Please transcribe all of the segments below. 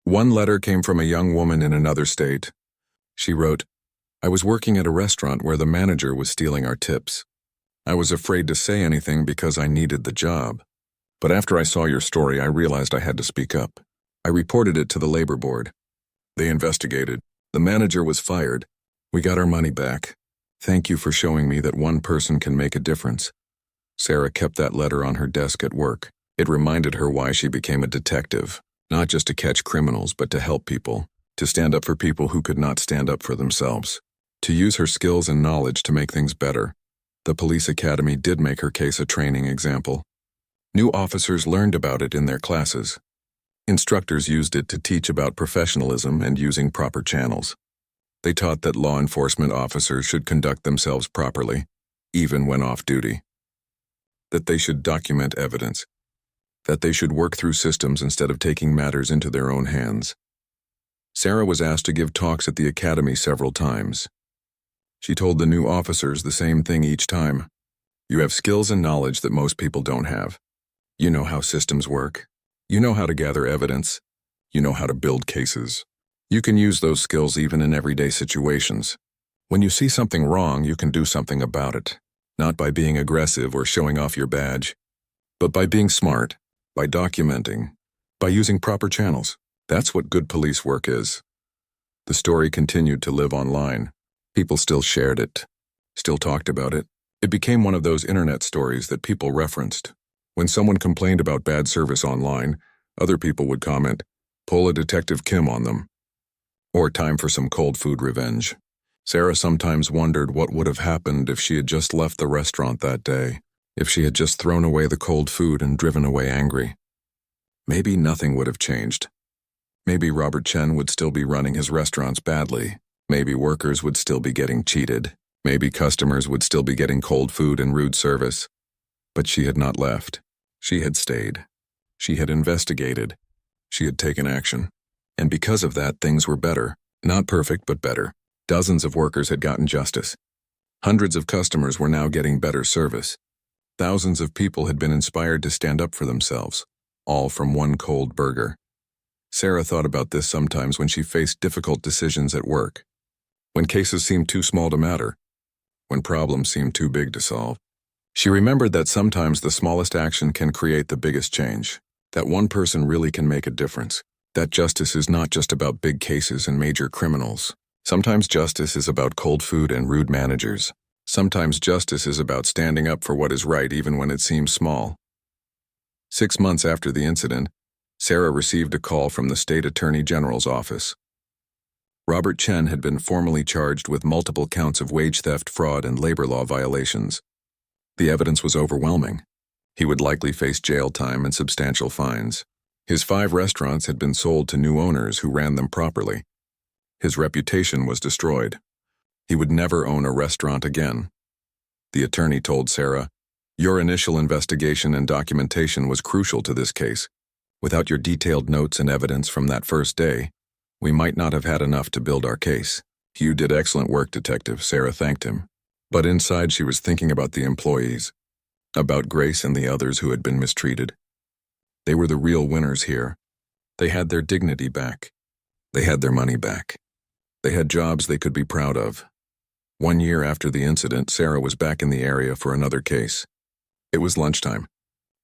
One letter came from a young woman in another state. She wrote, "I was working at a restaurant where the manager was stealing our tips. I was afraid to say anything because I needed the job. But after I saw your story, I realized I had to speak up. I reported it to the labor board. They investigated. The manager was fired. We got our money back. Thank you for showing me that one person can make a difference." Sarah kept that letter on her desk at work. It reminded her why she became a detective, not just to catch criminals, but to help people, to stand up for people who could not stand up for themselves, to use her skills and knowledge to make things better. The police academy did make her case a training example. New officers learned about it in their classes. Instructors used it to teach about professionalism and using proper channels. They taught that law enforcement officers should conduct themselves properly, even when off duty. That they should document evidence. That they should work through systems instead of taking matters into their own hands. Sarah was asked to give talks at the academy several times. She told the new officers the same thing each time. You have skills and knowledge that most people don't have. You know how systems work. You know how to gather evidence. You know how to build cases. You can use those skills even in everyday situations. When you see something wrong, you can do something about it, not by being aggressive or showing off your badge, but by being smart, by documenting, by using proper channels. That's what good police work is. The story continued to live online. People still shared it, still talked about it. It became one of those internet stories that people referenced. When someone complained about bad service online, other people would comment, "Pull a Detective Kim on them," or "Time for some cold food revenge." Sarah sometimes wondered what would have happened if she had just left the restaurant that day, if she had just thrown away the cold food and driven away angry. Maybe nothing would have changed. Maybe Robert Chen would still be running his restaurants badly. Maybe workers would still be getting cheated. Maybe customers would still be getting cold food and rude service. But she had not left. She had stayed. She had investigated. She had taken action. And because of that, things were better. Not perfect, but better. Dozens of workers had gotten justice. Hundreds of customers were now getting better service. Thousands of people had been inspired to stand up for themselves, all from one cold burger. Sarah thought about this sometimes when she faced difficult decisions at work, when cases seemed too small to matter, when problems seemed too big to solve. She remembered that sometimes the smallest action can create the biggest change, that one person really can make a difference, that justice is not just about big cases and major criminals. Sometimes justice is about cold food and rude managers. Sometimes justice is about standing up for what is right even when it seems small. 6 months after the incident, Sarah received a call from the state attorney general's office. Robert Chen had been formally charged with multiple counts of wage theft, fraud, and labor law violations. The evidence was overwhelming. He would likely face jail time and substantial fines. His 5 restaurants had been sold to new owners who ran them properly. His reputation was destroyed. He would never own a restaurant again. The attorney told Sarah, "Your initial investigation and documentation was crucial to this case. Without your detailed notes and evidence from that first day, we might not have had enough to build our case." "You did excellent work, Detective," Sarah thanked him. But inside she was thinking about the employees, about Grace and the others who had been mistreated. They were the real winners here. They had their dignity back. They had their money back. They had jobs they could be proud of. 1 year after the incident, Sarah was back in the area for another case. It was lunchtime.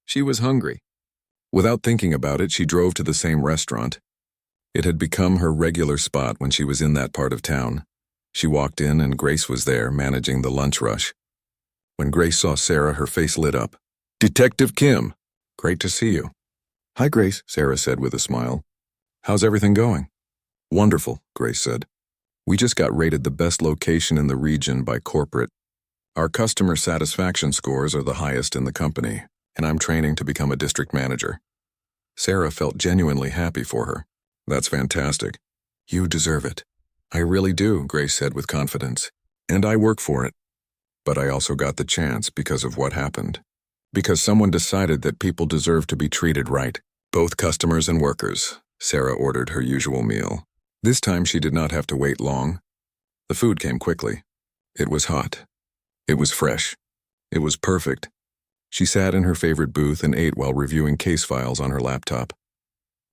She was hungry. Without thinking about it, she drove to the same restaurant. It had become her regular spot when she was in that part of town. She walked in and Grace was there, managing the lunch rush. When Grace saw Sarah, her face lit up. "Detective Kim! Great to see you." "Hi, Grace," Sarah said with a smile. "How's everything going?" "Wonderful," Grace said. "We just got rated the best location in the region by corporate. Our customer satisfaction scores are the highest in the company, and I'm training to become a district manager." Sarah felt genuinely happy for her. "That's fantastic. You deserve it." "I really do," Grace said with confidence. "And I work for it. But I also got the chance because of what happened. Because someone decided that people deserve to be treated right. Both customers and workers." Sarah ordered her usual meal. This time she did not have to wait long. The food came quickly. It was hot. It was fresh. It was perfect. She sat in her favorite booth and ate while reviewing case files on her laptop.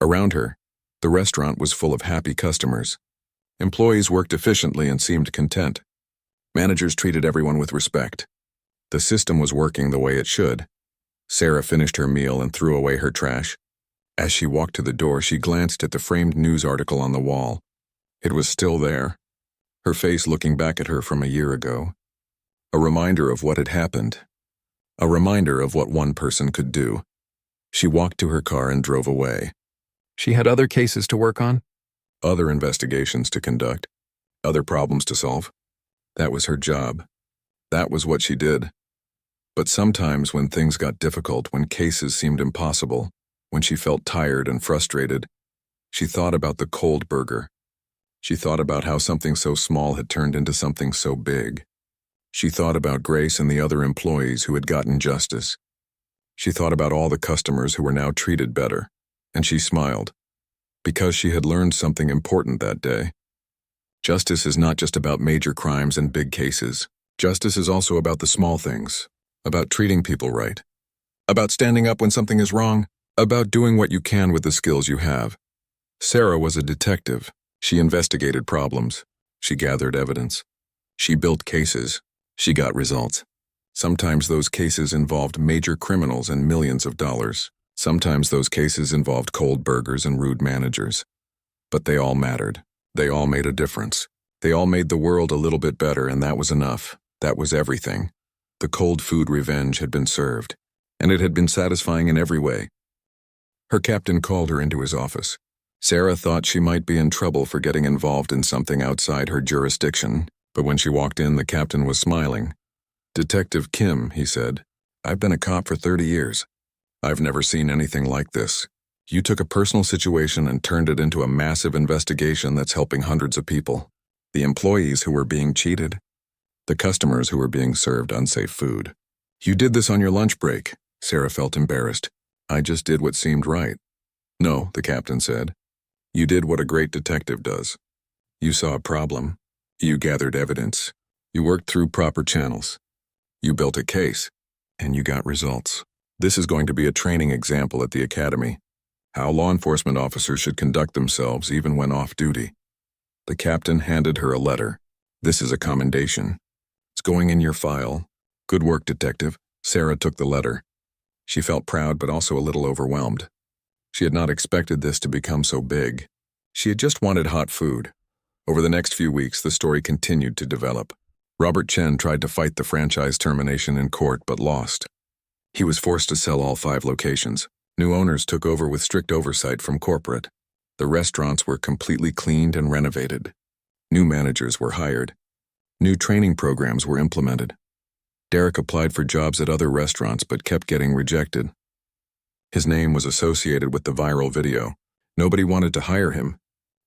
Around her, The restaurant was full of happy customers. Employees worked efficiently and seemed content. Managers treated everyone with respect. The system was working the way it should. Sarah finished her meal and threw away her trash. As she walked to the door, she glanced at the framed news article on the wall. It was still there, her face looking back at her from a year ago. A reminder of what had happened. A reminder of what one person could do. She walked to her car and drove away. She had other cases to work on, other investigations to conduct, other problems to solve. That was her job. That was what she did. But sometimes when things got difficult, when cases seemed impossible, when she felt tired and frustrated, she thought about the cold burger. She thought about how something so small had turned into something so big. She thought about Grace and the other employees who had gotten justice. She thought about all the customers who were now treated better, and she smiled, because she had learned something important that day. Justice is not just about major crimes and big cases. Justice is also about the small things, about treating people right, about standing up when something is wrong, about doing what you can with the skills you have. Sarah was a detective. She investigated problems. She gathered evidence. She built cases. She got results. Sometimes those cases involved major criminals and millions of dollars. Sometimes those cases involved cold burgers and rude managers. But they all mattered. They all made a difference. They all made the world a little bit better, and that was enough. That was everything. The cold food revenge had been served, and it had been satisfying in every way. Her captain called her into his office. Sarah thought she might be in trouble for getting involved in something outside her jurisdiction, but when she walked in, the captain was smiling. "Detective Kim," he said, "I've been a cop for 30 years. I've never seen anything like this. You took a personal situation and turned it into a massive investigation that's helping hundreds of people. The employees who were being cheated, the customers who were being served unsafe food. You did this on your lunch break." Sarah felt embarrassed. "I just did what seemed right." "No," the captain said. "You did what a great detective does. You saw a problem. You gathered evidence. You worked through proper channels. You built a case, and you got results. This is going to be a training example at the academy. How law enforcement officers should conduct themselves even when off duty." The captain handed her a letter. "This is a commendation. It's going in your file. Good work, detective." Sarah took the letter. She felt proud but also a little overwhelmed. She had not expected this to become so big. She had just wanted hot food. Over the next few weeks, the story continued to develop. Robert Chen tried to fight the franchise termination in court but lost. He was forced to sell all 5 locations. New owners took over with strict oversight from corporate. The restaurants were completely cleaned and renovated. New managers were hired. New training programs were implemented. Derek applied for jobs at other restaurants but kept getting rejected. His name was associated with the viral video. Nobody wanted to hire him.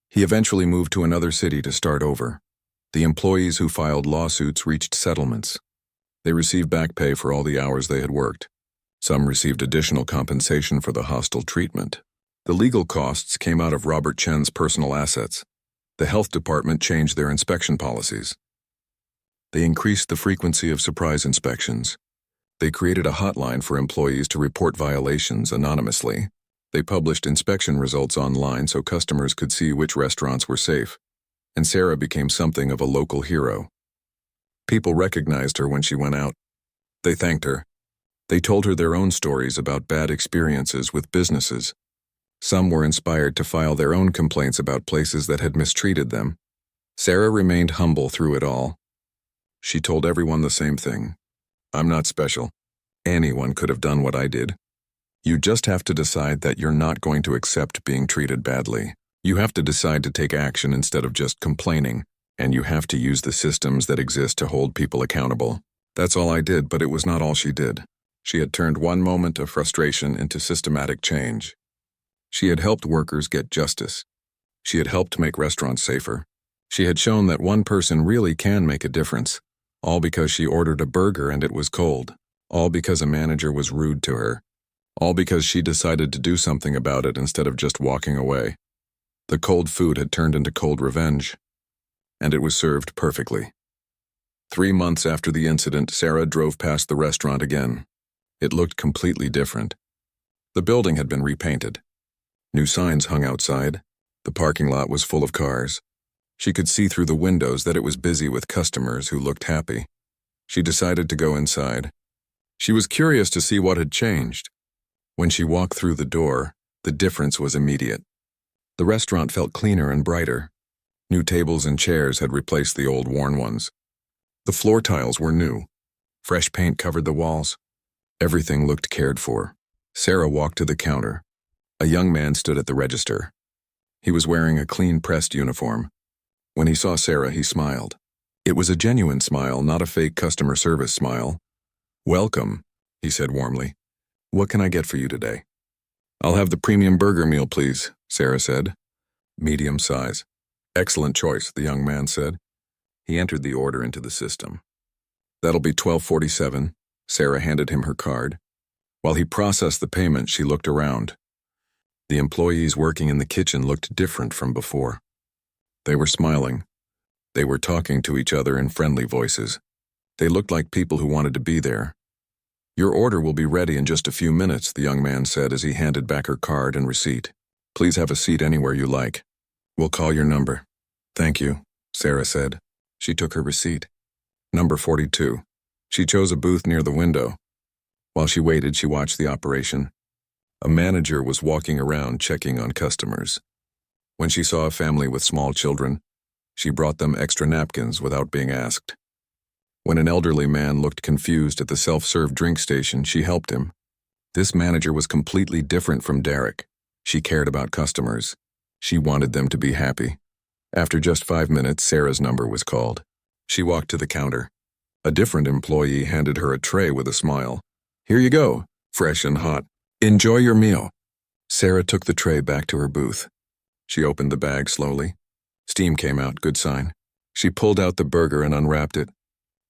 He eventually moved to another city to start over. The employees who filed lawsuits reached settlements. They received back pay for all the hours they had worked. Some received additional compensation for the hostile treatment. The legal costs came out of Robert Chen's personal assets. The health department changed their inspection policies. They increased the frequency of surprise inspections. They created a hotline for employees to report violations anonymously. They published inspection results online so customers could see which restaurants were safe. And Sarah became something of a local hero. People recognized her when she went out. They thanked her. They told her their own stories about bad experiences with businesses. Some were inspired to file their own complaints about places that had mistreated them. Sarah remained humble through it all. She told everyone the same thing. "I'm not special. Anyone could have done what I did." You just have to decide that you're not going to accept being treated badly. You have to decide to take action instead of just complaining, and you have to use the systems that exist to hold people accountable. That's all I did, but it was not all she did. She had turned one moment of frustration into systematic change. She had helped workers get justice. She had helped make restaurants safer. She had shown that one person really can make a difference, all because she ordered a burger and it was cold, all because a manager was rude to her, all because she decided to do something about it instead of just walking away. The cold food had turned into cold revenge, and it was served perfectly. 3 months after the incident, Sarah drove past the restaurant again. It looked completely different. The building had been repainted. New signs hung outside. The parking lot was full of cars. She could see through the windows that it was busy with customers who looked happy. She decided to go inside. She was curious to see what had changed. When she walked through the door, the difference was immediate. The restaurant felt cleaner and brighter. New tables and chairs had replaced the old worn ones. The floor tiles were new. Fresh paint covered the walls. Everything looked cared for. Sarah walked to the counter. A young man stood at the register. He was wearing a clean-pressed uniform. When he saw Sarah, he smiled. It was a genuine smile, not a fake customer service smile. "Welcome," he said warmly. "What can I get for you today?" "I'll have the premium burger meal, please," Sarah said. "Medium size." "Excellent choice," the young man said. He entered the order into the system. "That'll be $12.47. Sarah handed him her card. While he processed the payment, she looked around. The employees working in the kitchen looked different from before. They were smiling. They were talking to each other in friendly voices. They looked like people who wanted to be there. "Your order will be ready in just a few minutes," the young man said as he handed back her card and receipt. "Please have a seat anywhere you like. We'll call your number." "Thank you," Sarah said. She took her receipt. Number 42. She chose a booth near the window. While she waited, she watched the operation. A manager was walking around checking on customers. When she saw a family with small children, she brought them extra napkins without being asked. When an elderly man looked confused at the self-serve drink station, she helped him. This manager was completely different from Derek. She cared about customers. She wanted them to be happy. After just 5 minutes, Sarah's number was called. She walked to the counter. A different employee handed her a tray with a smile. "Here you go, fresh and hot. Enjoy your meal." Sarah took the tray back to her booth. She opened the bag slowly. Steam came out, good sign. She pulled out the burger and unwrapped it.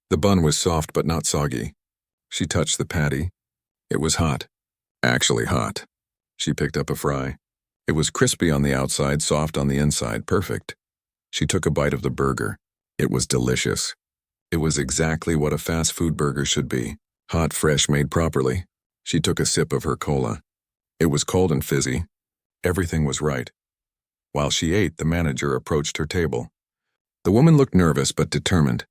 The bun was soft but not soggy. She touched the patty. It was hot. Actually hot. She picked up a fry. It was crispy on the outside, soft on the inside, perfect. She took a bite of the burger. It was delicious. It was exactly what a fast food burger should be. Hot, fresh, made properly. She took a sip of her cola. It was cold and fizzy. Everything was right. While she ate, the manager approached her table. The woman looked nervous but determined.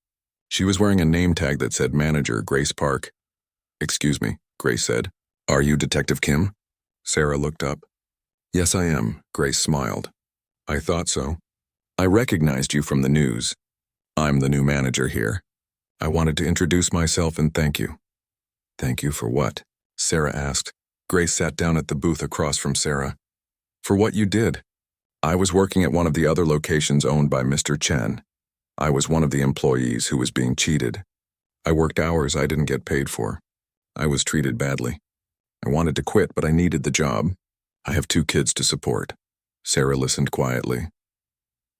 She was wearing a name tag that said Manager Grace Park. "Excuse me," Grace said. "Are you Detective Kim?" Sarah looked up. "Yes, I am," Grace smiled. "I thought so. I recognized you from the news. I'm the new manager here. I wanted to introduce myself and thank you." "Thank you for what?" Sarah asked. Grace sat down at the booth across from Sarah. "For what you did. I was working at one of the other locations owned by Mr. Chen. I was one of the employees who was being cheated. I worked hours I didn't get paid for. I was treated badly. I wanted to quit, but I needed the job. I have 2 kids to support." Sarah listened quietly.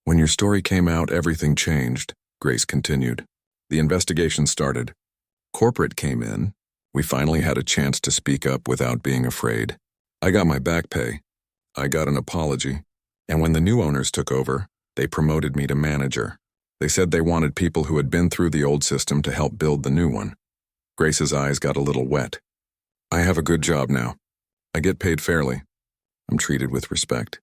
"When your story came out, everything changed," Grace continued. "The investigation started. Corporate came in. We finally had a chance to speak up without being afraid. I got my back pay. I got an apology. And when the new owners took over, they promoted me to manager. They said they wanted people who had been through the old system to help build the new one." Grace's eyes got a little wet. "I have a good job now. I get paid fairly. I'm treated with respect.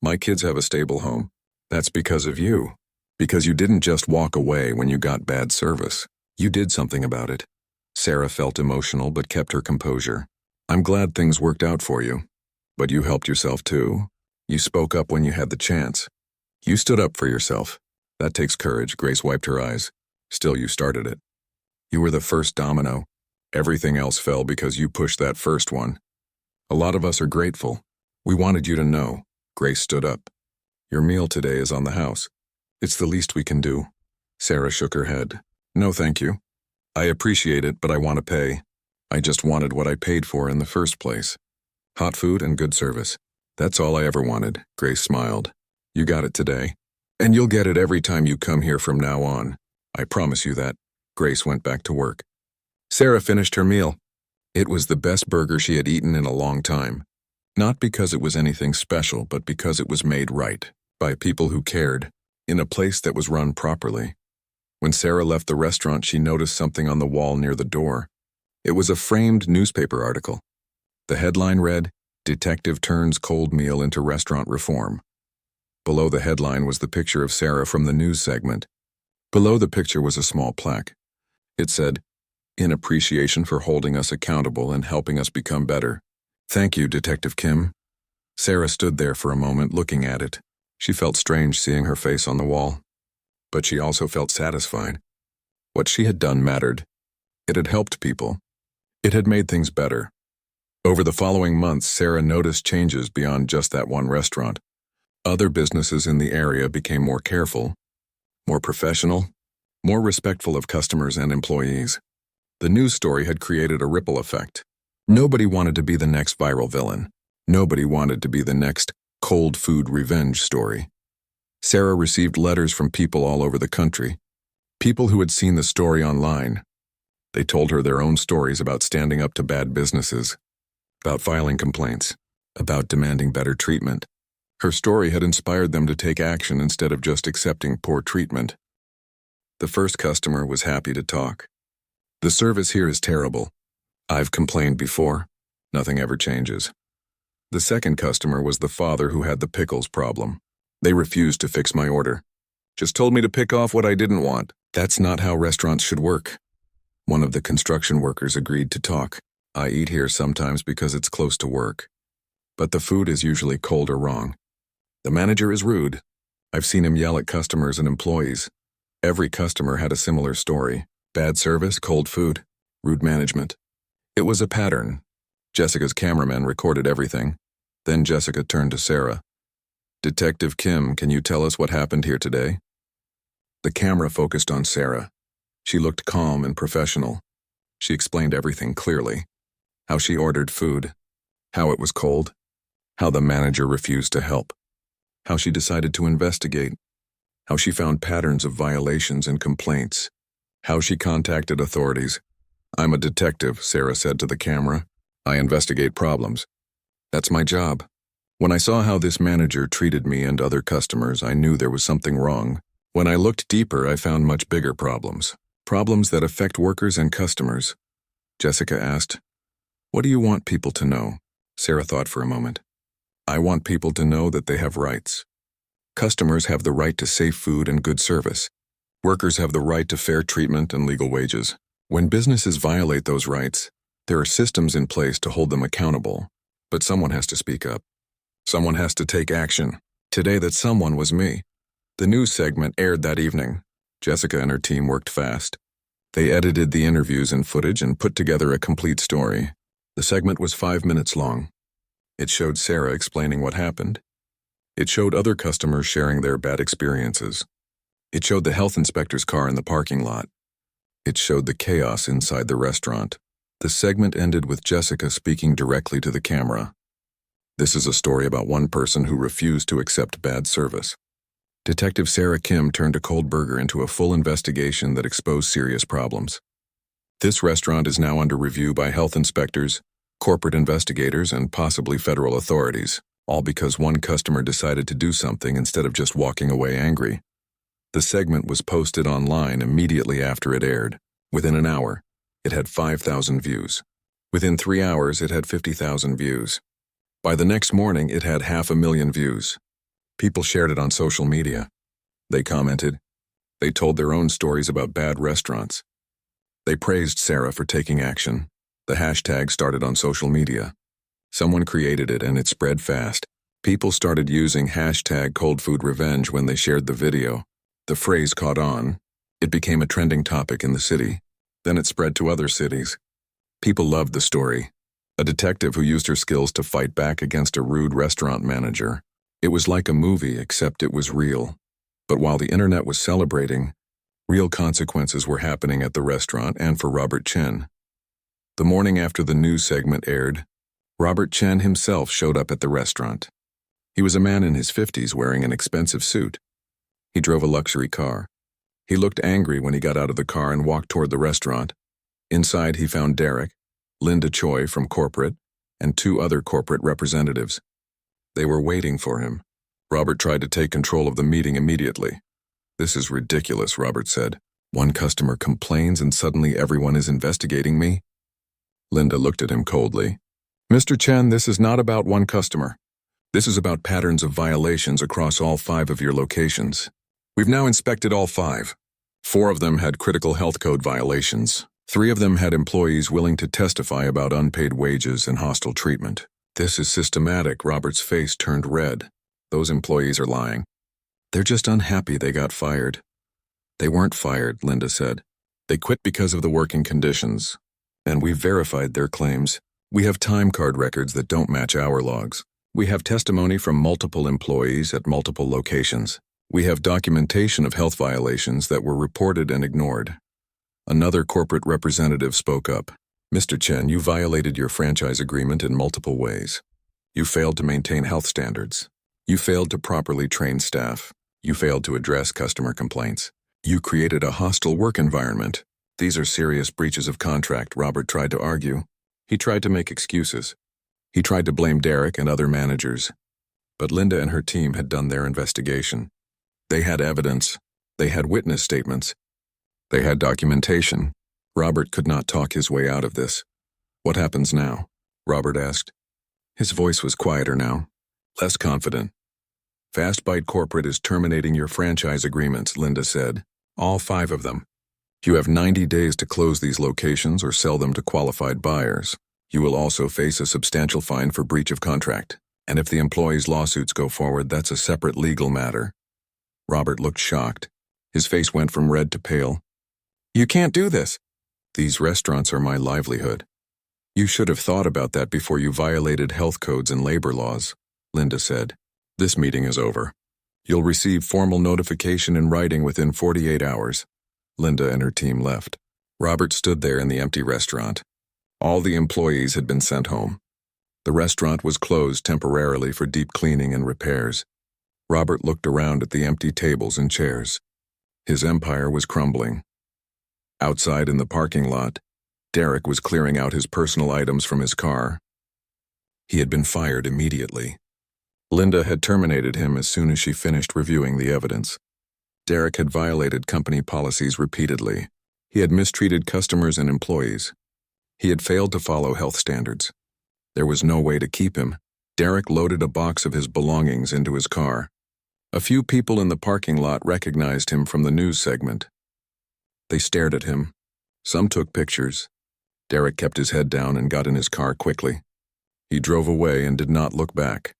My kids have a stable home. That's because of you. Because you didn't just walk away when you got bad service. You did something about it." Sarah felt emotional but kept her composure. "I'm glad things worked out for you. But you helped yourself too. You spoke up when you had the chance. You stood up for yourself. That takes courage." Grace wiped her eyes. "Still, you started it. You were the first domino. Everything else fell because you pushed that first one. A lot of us are grateful. We wanted you to know." Grace stood up. "Your meal today is on the house. It's the least we can do." Sarah shook her head. "No, thank you. I appreciate it, but I want to pay. I just wanted what I paid for in the first place. Hot food and good service. That's all I ever wanted." Grace smiled. "You got it today. And you'll get it every time you come here from now on. I promise you that." Grace went back to work. Sarah finished her meal. It was the best burger she had eaten in a long time. Not because it was anything special, but because it was made right, by people who cared, in a place that was run properly. When Sarah left the restaurant, she noticed something on the wall near the door. It was a framed newspaper article. The headline read, "Detective Turns Cold Meal into Restaurant Reform." Below the headline was the picture of Sarah from the news segment. Below the picture was a small plaque. It said, "In appreciation for holding us accountable and helping us become better. Thank you, Detective Kim." Sarah stood there for a moment looking at it. She felt strange seeing her face on the wall. But she also felt satisfied. What she had done mattered. It had helped people. It had made things better. Over the following months, Sarah noticed changes beyond just that one restaurant. Other businesses in the area became more careful, more professional, more respectful of customers and employees. The news story had created a ripple effect. Nobody wanted to be the next viral villain. Nobody wanted to be the next cold food revenge story. Sarah received letters from people all over the country, people who had seen the story online. They told her their own stories about standing up to bad businesses, about filing complaints, about demanding better treatment. Her story had inspired them to take action instead of just accepting poor treatment. The first customer was happy to talk. "The service here is terrible. I've complained before. Nothing ever changes." The second customer was the father who had the pickles problem. "They refused to fix my order. Just told me to pick off what I didn't want. That's not how restaurants should work." One of the construction workers agreed to talk. "I eat here sometimes because it's close to work. But the food is usually cold or wrong. The manager is rude. I've seen him yell at customers and employees." Every customer had a similar story. Bad service, cold food, rude management. It was a pattern. Jessica's cameraman recorded everything. Then Jessica turned to Sarah. "Detective Kim, can you tell us what happened here today?" The camera focused on Sarah. She looked calm and professional. She explained everything clearly. How she ordered food, how it was cold, how the manager refused to help, how she decided to investigate, how she found patterns of violations and complaints, how she contacted authorities. "I'm a detective," Sarah said to the camera. "I investigate problems. That's my job. When I saw how this manager treated me and other customers, I knew there was something wrong. When I looked deeper, I found much bigger problems. Problems that affect workers and customers." Jessica asked, "What do you want people to know?" Sarah thought for a moment. "I want people to know that they have rights. Customers have the right to safe food and good service. Workers have the right to fair treatment and legal wages. When businesses violate those rights, there are systems in place to hold them accountable. But someone has to speak up. Someone has to take action. Today, that someone was me." The news segment aired that evening. Jessica and her team worked fast. They edited the interviews and footage and put together a complete story. The segment was 5 minutes long. It showed Sarah explaining what happened. It showed other customers sharing their bad experiences. It showed the health inspector's car in the parking lot. It showed the chaos inside the restaurant. The segment ended with Jessica speaking directly to the camera. "This is a story about one person who refused to accept bad service." Detective Sarah Kim turned a cold burger into a full investigation that exposed serious problems. This restaurant is now under review by health inspectors, corporate investigators, and possibly federal authorities, all because one customer decided to do something instead of just walking away angry. The segment was posted online immediately after it aired. Within an hour, it had 5,000 views. Within 3 hours, it had 50,000 views. By the next morning, it had 500,000 views. People shared it on social media. They commented. They told their own stories about bad restaurants. They praised Sarah for taking action. The hashtag started on social media. Someone created it and it spread fast. People started using hashtag #ColdFoodRevenge when they shared the video. The phrase caught on. It became a trending topic in the city. Then it spread to other cities. People loved the story. A detective who used her skills to fight back against a rude restaurant manager. It was like a movie, except it was real. But while the internet was celebrating, real consequences were happening at the restaurant and for Robert Chen. The morning after the news segment aired, Robert Chen himself showed up at the restaurant. He was a man in his 50s wearing an expensive suit. He drove a luxury car. He looked angry when he got out of the car and walked toward the restaurant. Inside, he found Derek, Linda Choi from corporate, and 2 other corporate representatives. They were waiting for him. Robert tried to take control of the meeting immediately. "This is ridiculous," Robert said. "One customer complains and suddenly everyone is investigating me?" Linda looked at him coldly. "Mr. Chen, this is not about one customer. This is about patterns of violations across all 5 of your locations. We've now inspected all 5. 4 of them had critical health code violations. 3 of them had employees willing to testify about unpaid wages and hostile treatment. This is systematic. Robert's face turned red. Those employees are lying. They're just unhappy they got fired. They weren't fired, Linda said. They quit because of the working conditions. And we've verified their claims. We have time card records that don't match our logs. We have testimony from multiple employees at multiple locations. We have documentation of health violations that were reported and ignored. Another corporate representative spoke up. Mr. Chen, you violated your franchise agreement in multiple ways. You failed to maintain health standards. You failed to properly train staff. You failed to address customer complaints. You created a hostile work environment. These are serious breaches of contract, Robert tried to argue. He tried to make excuses. He tried to blame Derek and other managers. But Linda and her team had done their investigation. They had evidence. They had witness statements. They had documentation. Robert could not talk his way out of this. What happens now? Robert asked. His voice was quieter now, less confident. Fast Bite Corporate is terminating your franchise agreements, Linda said. All 5 of them. You have 90 days to close these locations or sell them to qualified buyers. You will also face a substantial fine for breach of contract. And if the employees' lawsuits go forward, that's a separate legal matter. Robert looked shocked. His face went from red to pale. You can't do this. These restaurants are my livelihood. You should have thought about that before you violated health codes and labor laws, Linda said. This meeting is over. You'll receive formal notification in writing within 48 hours. Linda and her team left. Robert stood there in the empty restaurant. All the employees had been sent home. The restaurant was closed temporarily for deep cleaning and repairs. Robert looked around at the empty tables and chairs. His empire was crumbling. Outside in the parking lot, Derek was clearing out his personal items from his car. He had been fired immediately. Linda had terminated him as soon as she finished reviewing the evidence. Derek had violated company policies repeatedly. He had mistreated customers and employees. He had failed to follow health standards. There was no way to keep him. Derek loaded a box of his belongings into his car. A few people in the parking lot recognized him from the news segment. They stared at him. Some took pictures. Derek kept his head down and got in his car quickly. He drove away and did not look back.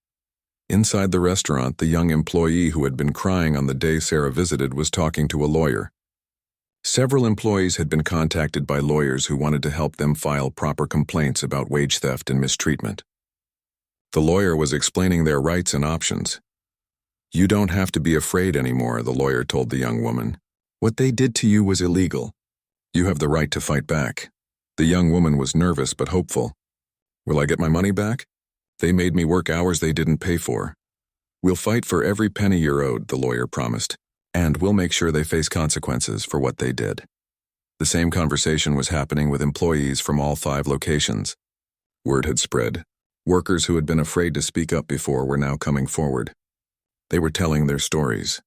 Inside the restaurant, the young employee who had been crying on the day Sarah visited was talking to a lawyer. Several employees had been contacted by lawyers who wanted to help them file proper complaints about wage theft and mistreatment. The lawyer was explaining their rights and options. You don't have to be afraid anymore, the lawyer told the young woman. What they did to you was illegal. You have the right to fight back. The young woman was nervous but hopeful. Will I get my money back? They made me work hours they didn't pay for. We'll fight for every penny you're owed, the lawyer promised, and we'll make sure they face consequences for what they did. The same conversation was happening with employees from all 5 locations. Word had spread. Workers who had been afraid to speak up before were now coming forward. They were telling their stories.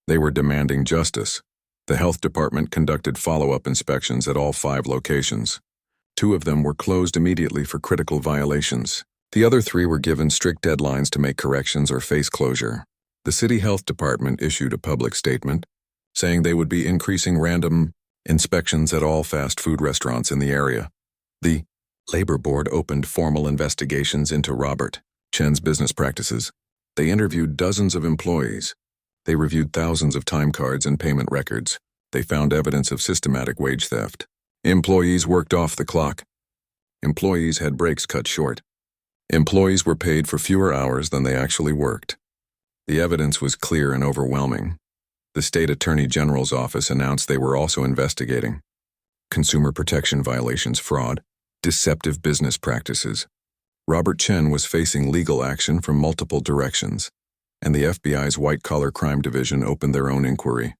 They were demanding justice. The health department conducted follow-up inspections at all 5 locations. 2 of them were closed immediately for critical violations. The other 3 were given strict deadlines to make corrections or face closure. The city health department issued a public statement saying they would be increasing random inspections at all fast food restaurants in the area. The labor board opened formal investigations into Robert Chen's business practices. They interviewed dozens of employees. They reviewed thousands of time cards and payment records. They found evidence of systematic wage theft. Employees worked off the clock. Employees had breaks cut short. Employees were paid for fewer hours than they actually worked. The evidence was clear and overwhelming. The state attorney general's office announced they were also investigating consumer protection violations, fraud, deceptive business practices. Robert Chen was facing legal action from multiple directions, and the FBI's white-collar crime division opened their own inquiry.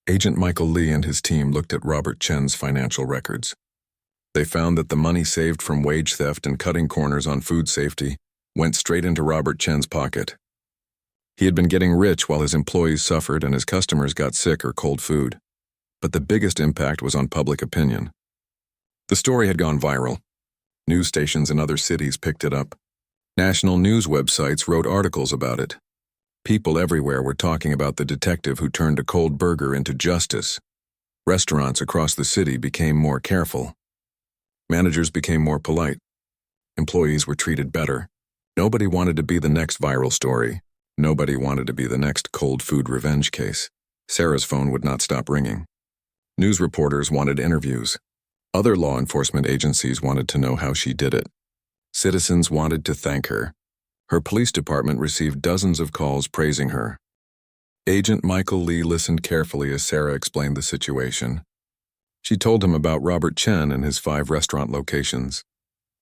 Agent Michael Lee and his team looked at Robert Chen's financial records. They found that the money saved from wage theft and cutting corners on food safety went straight into Robert Chen's pocket. He had been getting rich while his employees suffered and his customers got sick or cold food. But the biggest impact was on public opinion. The story had gone viral. News stations in other cities picked it up. National news websites wrote articles about it. People everywhere were talking about the detective who turned a cold burger into justice. Restaurants across the city became more careful. Managers became more polite. Employees were treated better. Nobody wanted to be the next viral story. Nobody wanted to be the next cold food revenge case. Sarah's phone would not stop ringing. News reporters wanted interviews. Other law enforcement agencies wanted to know how she did it. Citizens wanted to thank her. Her police department received dozens of calls praising her. Agent Michael Lee listened carefully as Sarah explained the situation. She told him about Robert Chen and his 5 restaurant locations.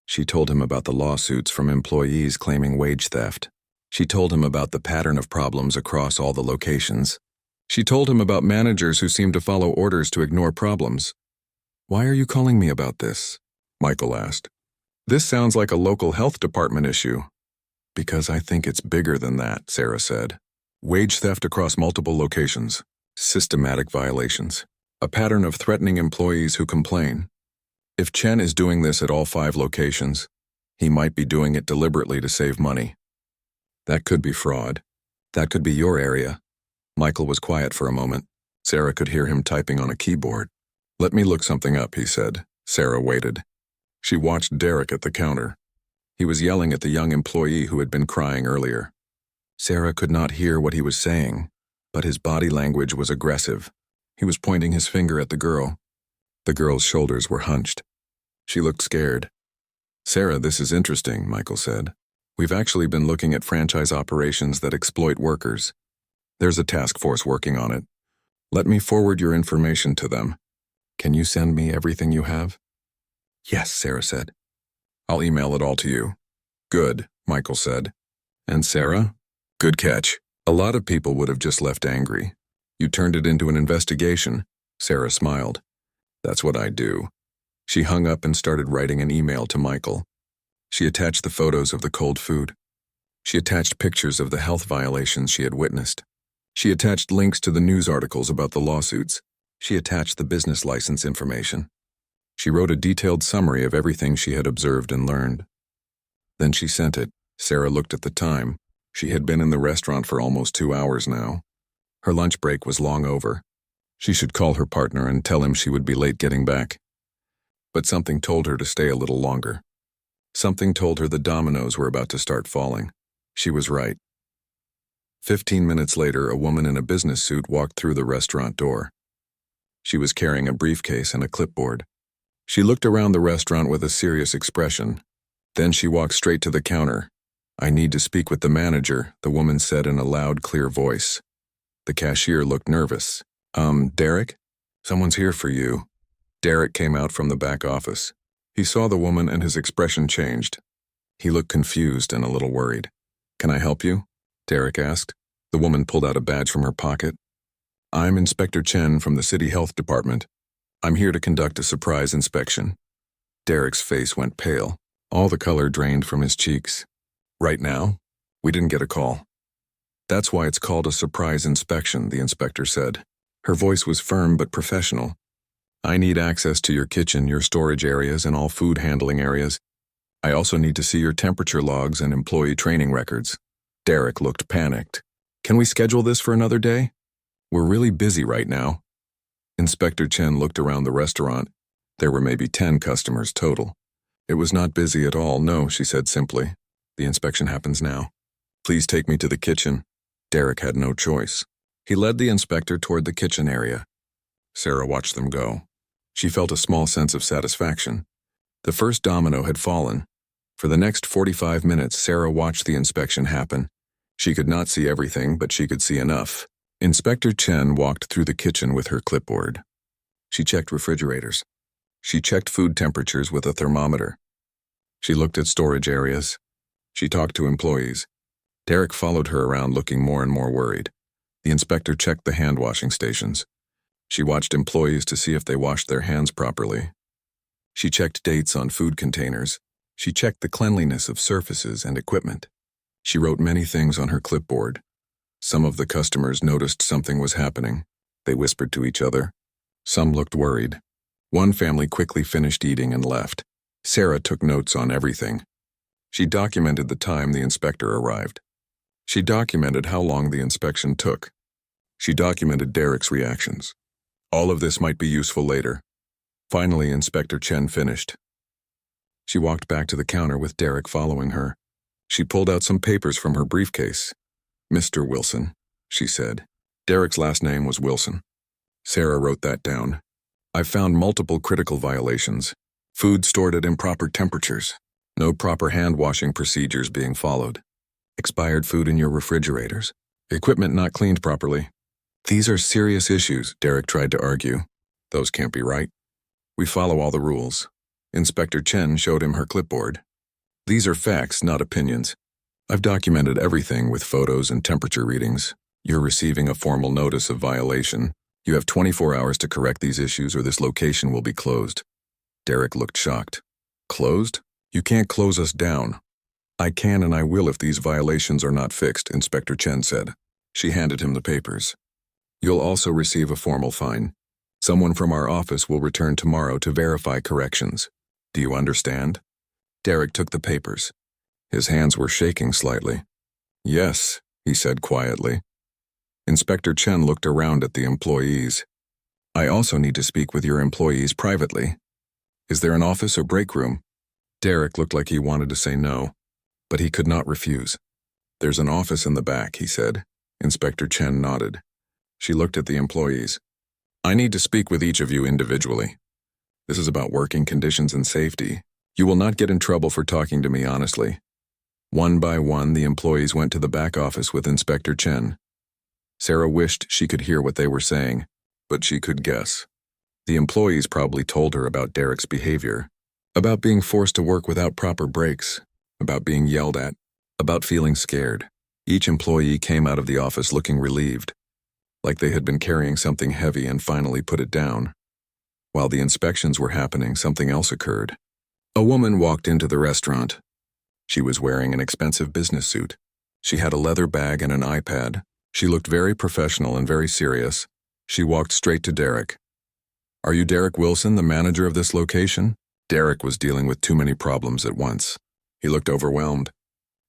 She told him about the lawsuits from employees claiming wage theft. She told him about the pattern of problems across all the locations. She told him about managers who seemed to follow orders to ignore problems. "Why are you calling me about this?" Michael asked. "This sounds like a local health department issue." "Because I think it's bigger than that," Sarah said. "Wage theft across multiple locations. Systematic violations. A pattern of threatening employees who complain. If Chen is doing this at all 5 locations, he might be doing it deliberately to save money. That could be fraud. That could be your area." Michael was quiet for a moment. Sarah could hear him typing on a keyboard. "Let me look something up," he said. Sarah waited. She watched Derek at the counter. He was yelling at the young employee who had been crying earlier. Sarah could not hear what he was saying, but his body language was aggressive. He was pointing his finger at the girl. The girl's shoulders were hunched. She looked scared. "Sarah, this is interesting," Michael said. "We've actually been looking at franchise operations that exploit workers. There's a task force working on it. Let me forward your information to them. Can you send me everything you have?" "Yes," Sarah said. "I'll email it all to you." "Good," Michael said. "And Sarah? Good catch. A lot of people would have just left angry. You turned it into an investigation." Sarah smiled. "That's what I do." She hung up and started writing an email to Michael. She attached the photos of the cold food. She attached pictures of the health violations she had witnessed. She attached links to the news articles about the lawsuits. She attached the business license information. She wrote a detailed summary of everything she had observed and learned. Then she sent it. Sarah looked at the time. She had been in the restaurant for almost 2 hours now. Her lunch break was long over. She should call her partner and tell him she would be late getting back. But something told her to stay a little longer. Something told her the dominoes were about to start falling. She was right. 15 minutes later, a woman in a business suit walked through the restaurant door. She was carrying a briefcase and a clipboard. She looked around the restaurant with a serious expression. Then she walked straight to the counter. "I need to speak with the manager," the woman said in a loud, clear voice. The cashier looked nervous. Derek? Someone's here for you." Derek came out from the back office. He saw the woman and his expression changed. He looked confused and a little worried. "Can I help you?" Derek asked. The woman pulled out a badge from her pocket. "I'm Inspector Chen from the City Health Department. I'm here to conduct a surprise inspection." Derek's face went pale. All the color drained from his cheeks. "Right now? We didn't get a call." "That's why it's called a surprise inspection," the inspector said. Her voice was firm but professional. "I need access to your kitchen, your storage areas, and all food handling areas. I also need to see your temperature logs and employee training records." Derek looked panicked. "Can we schedule this for another day? We're really busy right now." Inspector Chen looked around the restaurant. There were maybe 10 customers total. "It was not busy at all, no," she said simply. "The inspection happens now. Please take me to the kitchen." Derek had no choice. He led the inspector toward the kitchen area. Sarah watched them go. She felt a small sense of satisfaction. The first domino had fallen. For the next 45 minutes, Sarah watched the inspection happen. She could not see everything, but she could see enough. Inspector Chen walked through the kitchen with her clipboard. She checked refrigerators. She checked food temperatures with a thermometer. She looked at storage areas. She talked to employees. Derek followed her around looking more and more worried. The inspector checked the hand-washing stations. She watched employees to see if they washed their hands properly. She checked dates on food containers. She checked the cleanliness of surfaces and equipment. She wrote many things on her clipboard. Some of the customers noticed something was happening. They whispered to each other. Some looked worried. One family quickly finished eating and left. Sarah took notes on everything. She documented the time the inspector arrived. She documented how long the inspection took. She documented Derek's reactions. All of this might be useful later. Finally, Inspector Chen finished. She walked back to the counter with Derek following her. She pulled out some papers from her briefcase. "Mr. Wilson," she said. Derek's last name was Wilson. Sarah wrote that down. "I've found multiple critical violations. Food stored at improper temperatures. No proper hand-washing procedures being followed. Expired food in your refrigerators. Equipment not cleaned properly. These are serious issues," Derek tried to argue. "Those can't be right. We follow all the rules." Inspector Chen showed him her clipboard. "These are facts, not opinions. I've documented everything with photos and temperature readings. You're receiving a formal notice of violation. You have 24 hours to correct these issues or this location will be closed." Derek looked shocked. "Closed? You can't close us down." "I can and I will if these violations are not fixed," Inspector Chen said. She handed him the papers. "You'll also receive a formal fine. Someone from our office will return tomorrow to verify corrections. Do you understand?" Derek took the papers. His hands were shaking slightly. "Yes," he said quietly. Inspector Chen looked around at the employees. "I also need to speak with your employees privately. Is there an office or break room?" Derek looked like he wanted to say no, but he could not refuse. "There's an office in the back," he said. Inspector Chen nodded. She looked at the employees. "I need to speak with each of you individually. This is about working conditions and safety. You will not get in trouble for talking to me honestly." One by one, the employees went to the back office with Inspector Chen. Sarah wished she could hear what they were saying, but she could guess. The employees probably told her about Derek's behavior, about being forced to work without proper breaks, about being yelled at, about feeling scared. Each employee came out of the office looking relieved, like they had been carrying something heavy and finally put it down. While the inspections were happening, something else occurred. A woman walked into the restaurant. She was wearing an expensive business suit. She had a leather bag and an iPad. She looked very professional and very serious. She walked straight to Derek. "Are you Derek Wilson, the manager of this location?" Derek was dealing with too many problems at once. He looked overwhelmed.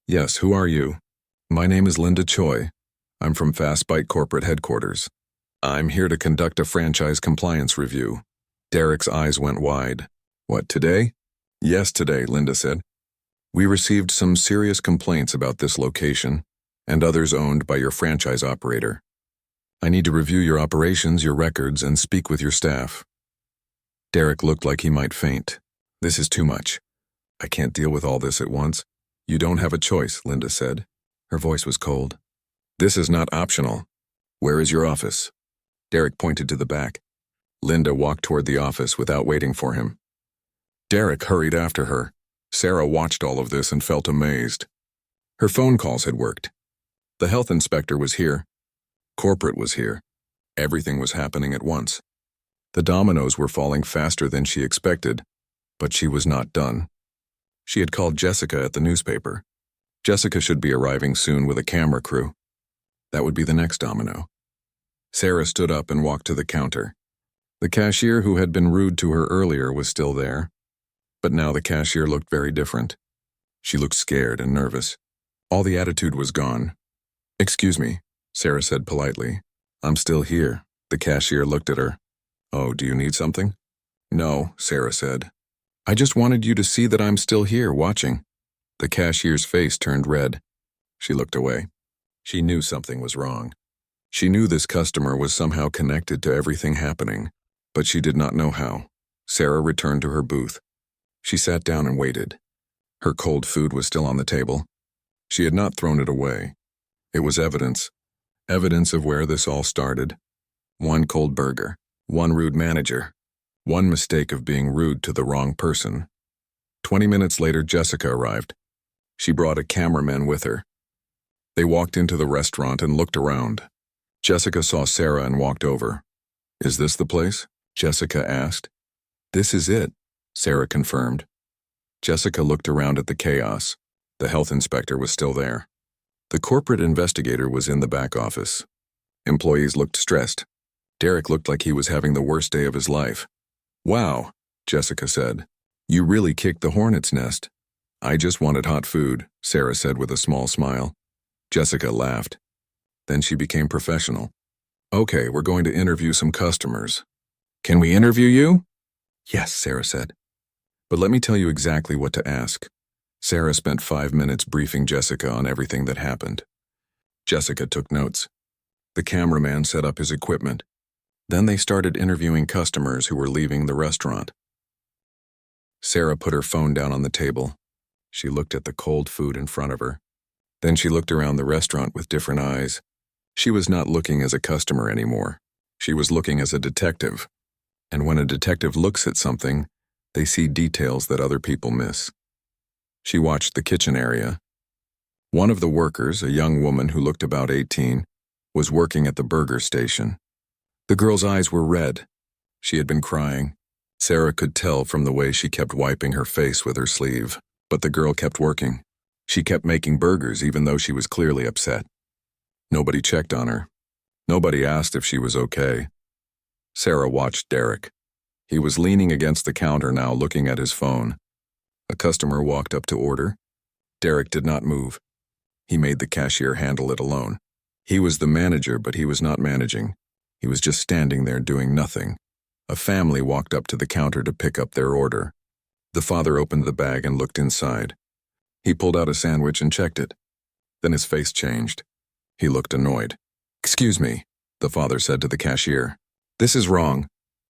"Yes, who are you?" "My name is Linda Choi. I'm from Fast Bite Corporate Headquarters. I'm here to conduct a franchise compliance review." Derek's eyes went wide. "What, today?" "Yes, today," Linda said. "We received some serious complaints about this location and others owned by your franchise operator. I need to review your operations, your records, and speak with your staff." Derek looked like he might faint. "This is too much. I can't deal with all this at once." "You don't have a choice," Linda said. Her voice was cold. "This is not optional. Where is your office?" Derek pointed to the back. Linda walked toward the office without waiting for him. Derek hurried after her. Sarah watched all of this and felt amazed. Her phone calls had worked. The health inspector was here. Corporate was here. Everything was happening at once. The dominoes were falling faster than she expected, but she was not done. She had called Jessica at the newspaper. Jessica should be arriving soon with a camera crew. That would be the next domino. Sarah stood up and walked to the counter. The cashier who had been rude to her earlier was still there, but now the cashier looked very different. She looked scared and nervous. All the attitude was gone. "Excuse me," Sarah said politely. "I'm still here." The cashier looked at her. "Oh, do you need something?" "No," Sarah said. "I just wanted you to see that I'm still here, watching." The cashier's face turned red. She looked away. She knew something was wrong. She knew this customer was somehow connected to everything happening, but she did not know how. Sarah returned to her booth. She sat down and waited. Her cold food was still on the table. She had not thrown it away. It was evidence of where this all started. One cold burger, one rude manager, one mistake of being rude to the wrong person. 20 minutes later, Jessica arrived. She brought a cameraman with her. They walked into the restaurant and looked around. Jessica saw Sarah and walked over. "Is this the place?" Jessica asked. "This is it," Sarah confirmed. Jessica looked around at the chaos. The health inspector was still there. The corporate investigator was in the back office. Employees looked stressed. Derek looked like he was having the worst day of his life. "Wow," Jessica said. "You really kicked the hornet's nest. I just wanted hot food, Sarah said with a small smile. Jessica laughed. Then she became professional. Okay, we're going to interview some customers. Can we interview you? Yes, Sarah said. But let me tell you exactly what to ask. Sarah spent 5 minutes briefing Jessica on everything that happened. Jessica took notes. The cameraman set up his equipment. Then they started interviewing customers who were leaving the restaurant. Sarah put her phone down on the table. She looked at the cold food in front of her. Then she looked around the restaurant with different eyes. She was not looking as a customer anymore. She was looking as a detective. And when a detective looks at something, they see details that other people miss. She watched the kitchen area. One of the workers, a young woman who looked about 18, was working at the burger station. The girl's eyes were red. She had been crying. Sarah could tell from the way she kept wiping her face with her sleeve. But the girl kept working. She kept making burgers even though she was clearly upset. Nobody checked on her. Nobody asked if she was okay. Sarah watched Derek. He was leaning against the counter now, looking at his phone. A customer walked up to order. Derek did not move. He made the cashier handle it alone. He was the manager, but he was not managing. He was just standing there doing nothing. A family walked up to the counter to pick up their order. The father opened the bag and looked inside. He pulled out a sandwich and checked it. Then his face changed. He looked annoyed. "Excuse me," the father said to the cashier. "This is wrong.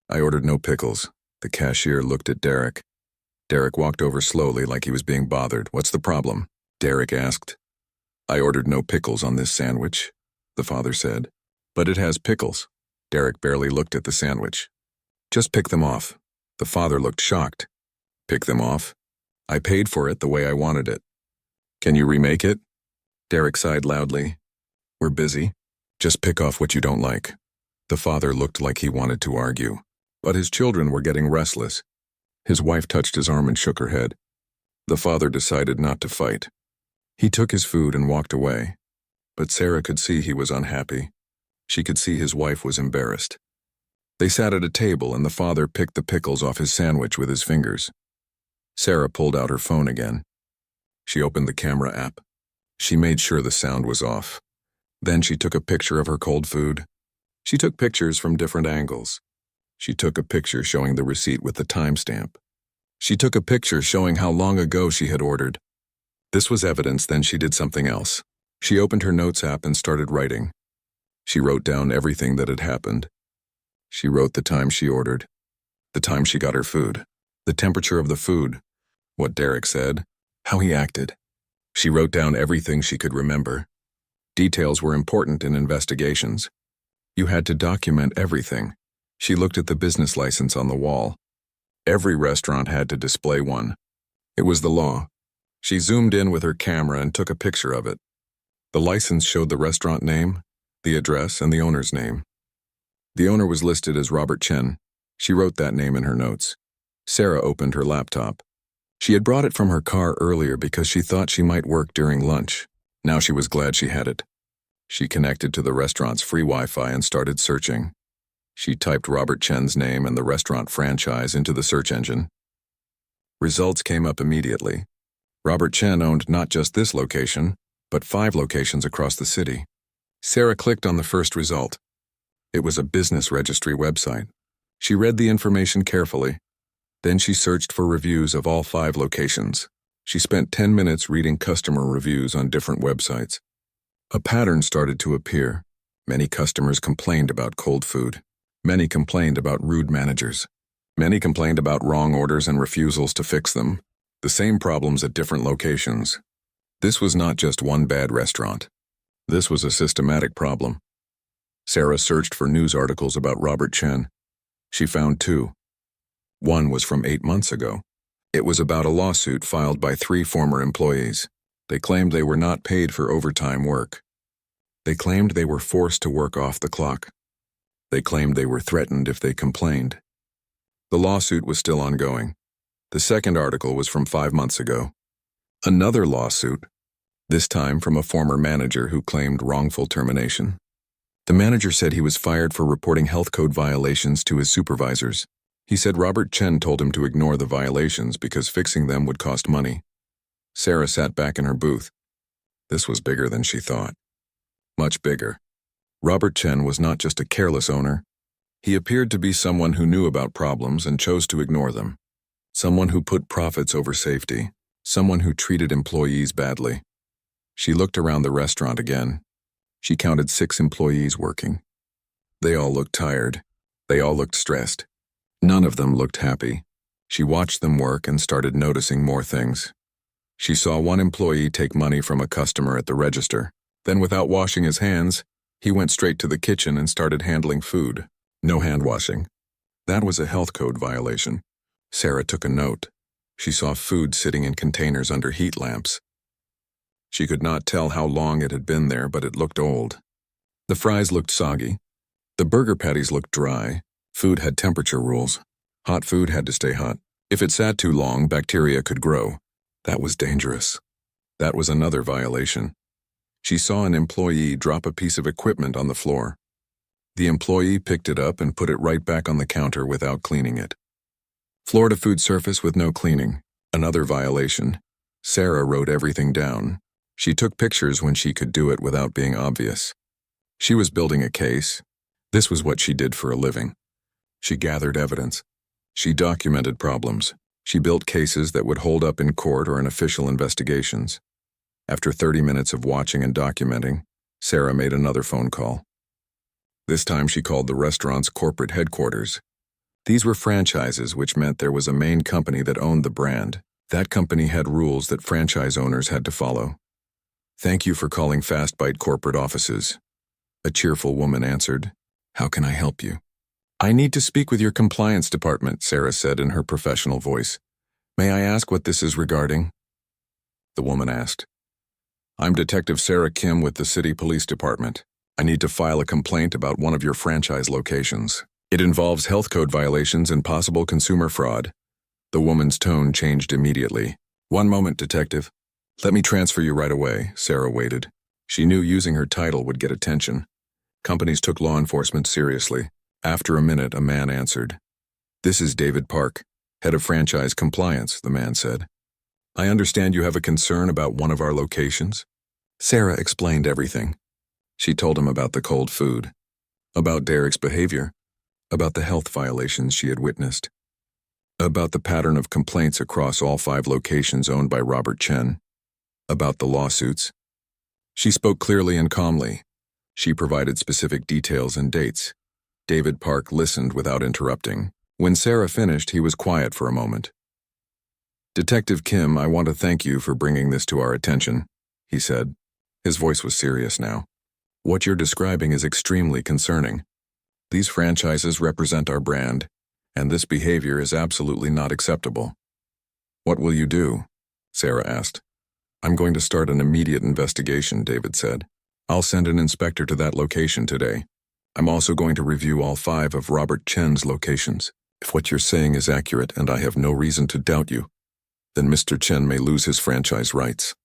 I ordered no pickles." The cashier looked at Derek. Derek walked over slowly like he was being bothered. "What's the problem?" Derek asked. "I ordered no pickles on this sandwich," the father said. "But it has pickles." Derek barely looked at the sandwich. "Just pick them off." The father looked shocked. "Pick them off? I paid for it the way I wanted it. Can you remake it?" Derek sighed loudly. "We're busy. Just pick off what you don't like." The father looked like he wanted to argue, but his children were getting restless. His wife touched his arm and shook her head. The father decided not to fight. He took his food and walked away, but Sarah could see he was unhappy. She could see his wife was embarrassed. They sat at a table and the father picked the pickles off his sandwich with his fingers. Sarah pulled out her phone again. She opened the camera app. She made sure the sound was off. Then she took a picture of her cold food. She took pictures from different angles. She took a picture showing the receipt with the timestamp. She took a picture showing how long ago she had ordered. This was evidence. Then she did something else. She opened her notes app and started writing. She wrote down everything that had happened. She wrote the time she ordered, the time she got her food, the temperature of the food, what Derek said, how he acted. She wrote down everything she could remember. Details were important in investigations. You had to document everything. She looked at the business license on the wall. Every restaurant had to display one. It was the law. She zoomed in with her camera and took a picture of it. The license showed the restaurant name, the address, and the owner's name. The owner was listed as Robert Chen. She wrote that name in her notes. Sarah opened her laptop. She had brought it from her car earlier because she thought she might work during lunch. Now she was glad she had it. She connected to the restaurant's free Wi-Fi and started searching. She typed Robert Chen's name and the restaurant franchise into the search engine. Results came up immediately. Robert Chen owned not just this location, but 5 locations across the city. Sarah clicked on the first result. It was a business registry website. She read the information carefully. Then she searched for reviews of all 5 locations. She spent 10 minutes reading customer reviews on different websites. A pattern started to appear. Many customers complained about cold food. Many complained about rude managers. Many complained about wrong orders and refusals to fix them. The same problems at different locations. This was not just one bad restaurant. This was a systematic problem. Sarah searched for news articles about Robert Chen. She found 2. One was from 8 months ago. It was about a lawsuit filed by 3 former employees. They claimed they were not paid for overtime work. They claimed they were forced to work off the clock. They claimed they were threatened if they complained. The lawsuit was still ongoing. The second article was from 5 months ago. Another lawsuit, this time from a former manager who claimed wrongful termination. The manager said he was fired for reporting health code violations to his supervisors. He said Robert Chen told him to ignore the violations because fixing them would cost money. Sarah sat back in her booth. This was bigger than she thought. Much bigger. Robert Chen was not just a careless owner. He appeared to be someone who knew about problems and chose to ignore them. Someone who put profits over safety. Someone who treated employees badly. She looked around the restaurant again. She counted 6 employees working. They all looked tired. They all looked stressed. None of them looked happy. She watched them work and started noticing more things. She saw one employee take money from a customer at the register. Then, without washing his hands, he went straight to the kitchen and started handling food. No hand washing. That was a health code violation. Sarah took a note. She saw food sitting in containers under heat lamps. She could not tell how long it had been there, but it looked old. The fries looked soggy. The burger patties looked dry. Food had temperature rules. Hot food had to stay hot. If it sat too long, bacteria could grow. That was dangerous. That was another violation. She saw an employee drop a piece of equipment on the floor. The employee picked it up and put it right back on the counter without cleaning it. Floor to food surface with no cleaning. Another violation. Sarah wrote everything down. She took pictures when she could do it without being obvious. She was building a case. This was what she did for a living. She gathered evidence. She documented problems. She built cases that would hold up in court or in official investigations. After 30 minutes of watching and documenting, Sarah made another phone call. This time she called the restaurant's corporate headquarters. These were franchises, which meant there was a main company that owned the brand. That company had rules that franchise owners had to follow. "Thank you for calling Fast Bite corporate offices." A cheerful woman answered. "How can I help you?" "I need to speak with your compliance department," Sarah said in her professional voice. "May I ask what this is regarding?" The woman asked. "I'm Detective Sarah Kim with the City Police Department. I need to file a complaint about one of your franchise locations. It involves health code violations and possible consumer fraud." The woman's tone changed immediately. "One moment, Detective. Let me transfer you right away." Sarah waited. She knew using her title would get attention. Companies took law enforcement seriously. After a minute, a man answered. "This is David Park, head of franchise compliance," the man said. "I understand you have a concern about one of our locations?" Sarah explained everything. She told him about the cold food, about Derek's behavior, about the health violations she had witnessed, about the pattern of complaints across all 5 locations owned by Robert Chen, about the lawsuits. She spoke clearly and calmly. She provided specific details and dates. David Park listened without interrupting. When Sarah finished, he was quiet for a moment. "Detective Kim, I want to thank you for bringing this to our attention," he said. His voice was serious now. "What you're describing is extremely concerning. These franchises represent our brand, and this behavior is absolutely not acceptable." "What will you do?" Sarah asked. "I'm going to start an immediate investigation," David said. "I'll send an inspector to that location today. I'm also going to review all 5 of Robert Chen's locations. If what you're saying is accurate and I have no reason to doubt you, then Mr. Chen may lose his franchise rights."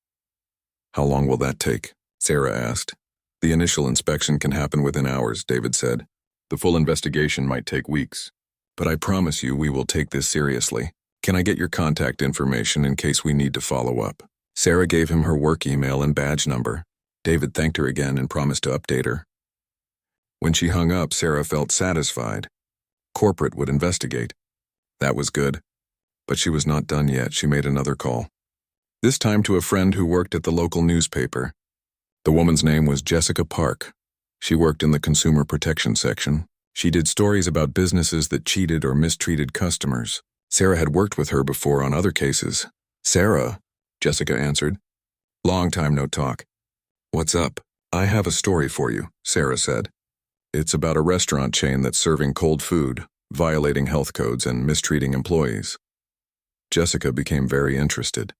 "How long will that take?" Sarah asked. "The initial inspection can happen within hours," David said. "The full investigation might take weeks. But I promise you we will take this seriously. Can I get your contact information in case we need to follow up?" Sarah gave him her work email and badge number. David thanked her again and promised to update her. When she hung up, Sarah felt satisfied. Corporate would investigate. That was good. But she was not done yet. She made another call. This time to a friend who worked at the local newspaper. The woman's name was Jessica Park. She worked in the consumer protection section. She did stories about businesses that cheated or mistreated customers. Sarah had worked with her before on other cases. "Sarah," Jessica answered. "Long time no talk." "What's up?" "I have a story for you," Sarah said. "It's about a restaurant chain that's serving cold food, violating health codes, and mistreating employees." Jessica became very interested.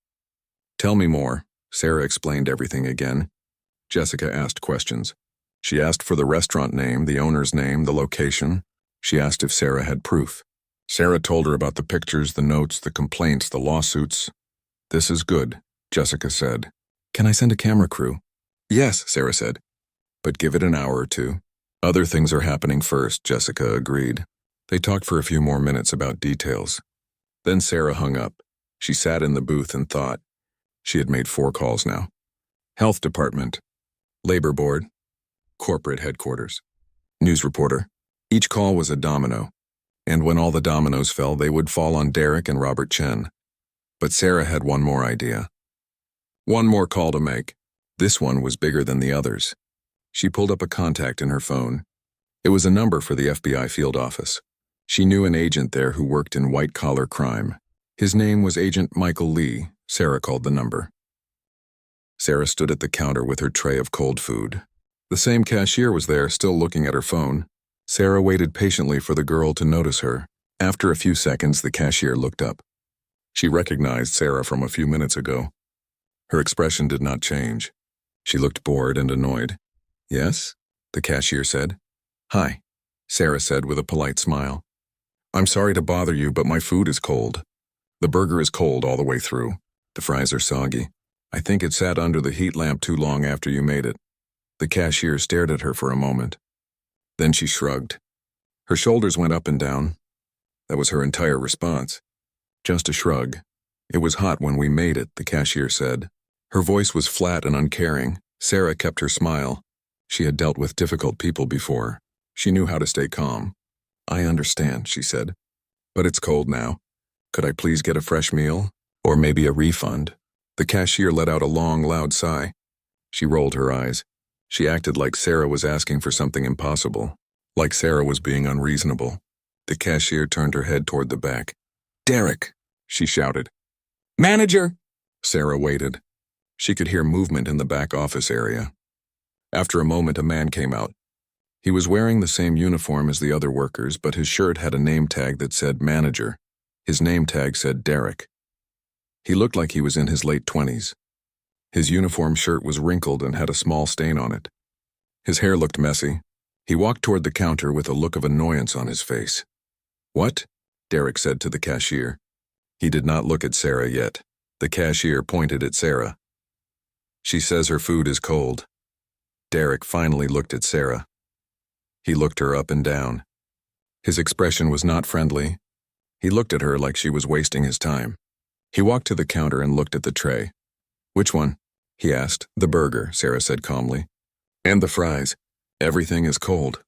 "Tell me more." Sarah explained everything again. Jessica asked questions. She asked for the restaurant name, the owner's name, the location. She asked if Sarah had proof. Sarah told her about the pictures, the notes, the complaints, the lawsuits. "This is good," Jessica said. "Can I send a camera crew?" "Yes," Sarah said. "But give it an hour or 2. Other things are happening first," Jessica agreed. They talked for a few more minutes about details. Then Sarah hung up. She sat in the booth and thought. She had made 4 calls now. Health Department, Labor Board, Corporate Headquarters, News Reporter. Each call was a domino, and when all the dominoes fell, they would fall on Derek and Robert Chen. But Sarah had one more idea. One more call to make. This one was bigger than the others. She pulled up a contact in her phone. It was a number for the FBI field office. She knew an agent there who worked in white-collar crime. His name was Agent Michael Lee. Sarah called the number. Sarah stood at the counter with her tray of cold food. The same cashier was there, still looking at her phone. Sarah waited patiently for the girl to notice her. After a few seconds, the cashier looked up. She recognized Sarah from a few minutes ago. Her expression did not change. She looked bored and annoyed. "Yes?" the cashier said. "Hi," Sarah said with a polite smile. "I'm sorry to bother you, but my food is cold. The burger is cold all the way through. The fries are soggy. I think it sat under the heat lamp too long after you made it." The cashier stared at her for a moment. Then she shrugged. Her shoulders went up and down. That was her entire response. Just a shrug. "It was hot when we made it," the cashier said. Her voice was flat and uncaring. Sarah kept her smile. She had dealt with difficult people before. She knew how to stay calm. "I understand," she said. "But it's cold now. Could I please get a fresh meal? Or maybe a refund?" The cashier let out a long, loud sigh. She rolled her eyes. She acted like Sarah was asking for something impossible, like Sarah was being unreasonable. The cashier turned her head toward the back. "Derek!" she shouted. "Manager!" Sarah waited. She could hear movement in the back office area. After a moment, a man came out. He was wearing the same uniform as the other workers, but his shirt had a name tag that said Manager. His name tag said Derek. He looked like he was in his late 20s. His uniform shirt was wrinkled and had a small stain on it. His hair looked messy. He walked toward the counter with a look of annoyance on his face. "What?" Derek said to the cashier. He did not look at Sarah yet. The cashier pointed at Sarah. "She says her food is cold." Derek finally looked at Sarah. He looked her up and down. His expression was not friendly. He looked at her like she was wasting his time. He walked to the counter and looked at the tray. "Which one?" he asked. "The burger," Sarah said calmly. "And the fries. Everything is cold."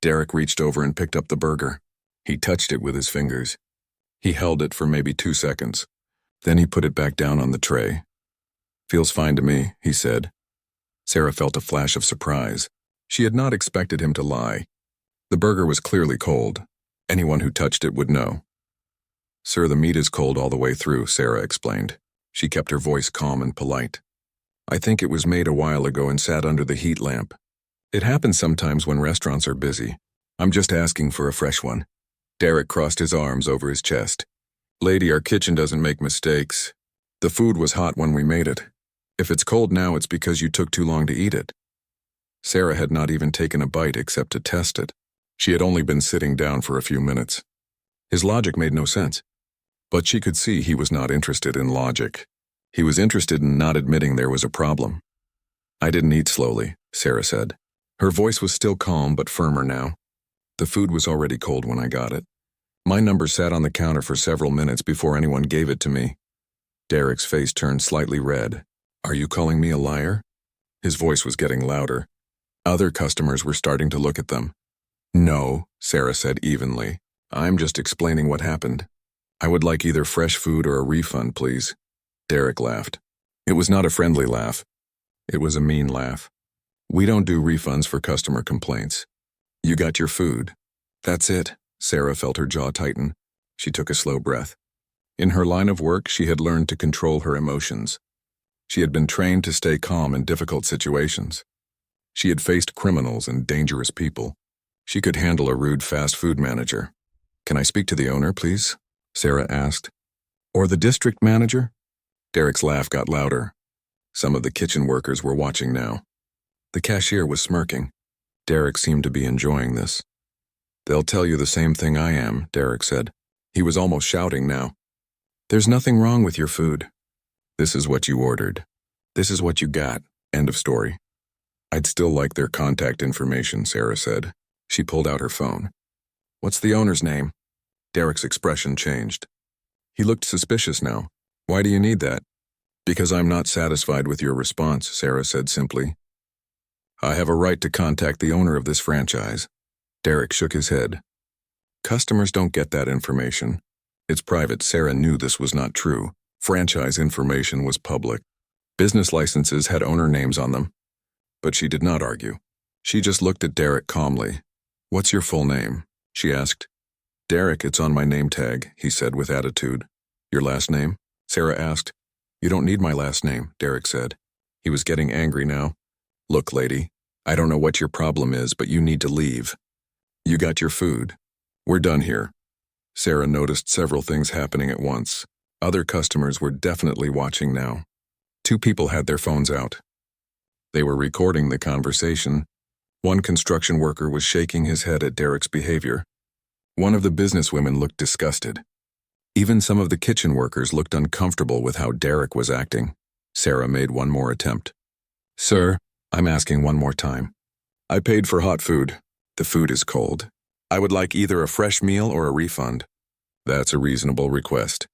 Derek reached over and picked up the burger. He touched it with his fingers. He held it for maybe 2 seconds. Then he put it back down on the tray. "Feels fine to me," he said. Sarah felt a flash of surprise. She had not expected him to lie. The burger was clearly cold. Anyone who touched it would know. "Sir, the meat is cold all the way through," Sarah explained. She kept her voice calm and polite. "I think it was made a while ago and sat under the heat lamp. It happens sometimes when restaurants are busy. I'm just asking for a fresh one." Derek crossed his arms over his chest. "Lady, our kitchen doesn't make mistakes. The food was hot when we made it. If it's cold now, it's because you took too long to eat it." Sarah had not even taken a bite except to test it. She had only been sitting down for a few minutes. His logic made no sense. But she could see he was not interested in logic. He was interested in not admitting there was a problem. "I didn't eat slowly," Sarah said. Her voice was still calm but firmer now. "The food was already cold when I got it. My number sat on the counter for several minutes before anyone gave it to me." Derek's face turned slightly red. "Are you calling me a liar?" His voice was getting louder. Other customers were starting to look at them. "No," Sarah said evenly. "I'm just explaining what happened. I would like either fresh food or a refund, please." Derek laughed. It was not a friendly laugh. It was a mean laugh. "We don't do refunds for customer complaints. You got your food. That's it." Sarah felt her jaw tighten. She took a slow breath. In her line of work, she had learned to control her emotions. She had been trained to stay calm in difficult situations. She had faced criminals and dangerous people. She could handle a rude fast food manager. "Can I speak to the owner, please?" Sarah asked. "Or the district manager?" Derek's laugh got louder. Some of the kitchen workers were watching now. The cashier was smirking. Derek seemed to be enjoying this. "They'll tell you the same thing I am," Derek said. He was almost shouting now. "There's nothing wrong with your food. This is what you ordered. This is what you got. End of story." "I'd still like their contact information," Sarah said. She pulled out her phone. "What's the owner's name?" Derek's expression changed. He looked suspicious now. "Why do you need that?" Because I'm not satisfied with your response, Sarah said simply. I have a right to contact the owner of this franchise. Derek shook his head. Customers don't get that information. It's private. Sarah knew this was not true. Franchise information was public. Business licenses had owner names on them. But she did not argue. She just looked at Derek calmly. What's your full name? She asked. Derek, it's on my name tag, he said with attitude. Your last name? Sarah asked. You don't need my last name, Derek said. He was getting angry now. Look, lady, I don't know what your problem is, but you need to leave. You got your food. We're done here. Sarah noticed several things happening at once. Other customers were definitely watching now. Two people had their phones out. They were recording the conversation. One construction worker was shaking his head at Derek's behavior. One of the businesswomen looked disgusted. Even some of the kitchen workers looked uncomfortable with how Derek was acting. Sarah made one more attempt. Sir, I'm asking one more time. I paid for hot food. The food is cold. I would like either a fresh meal or a refund. That's a reasonable request.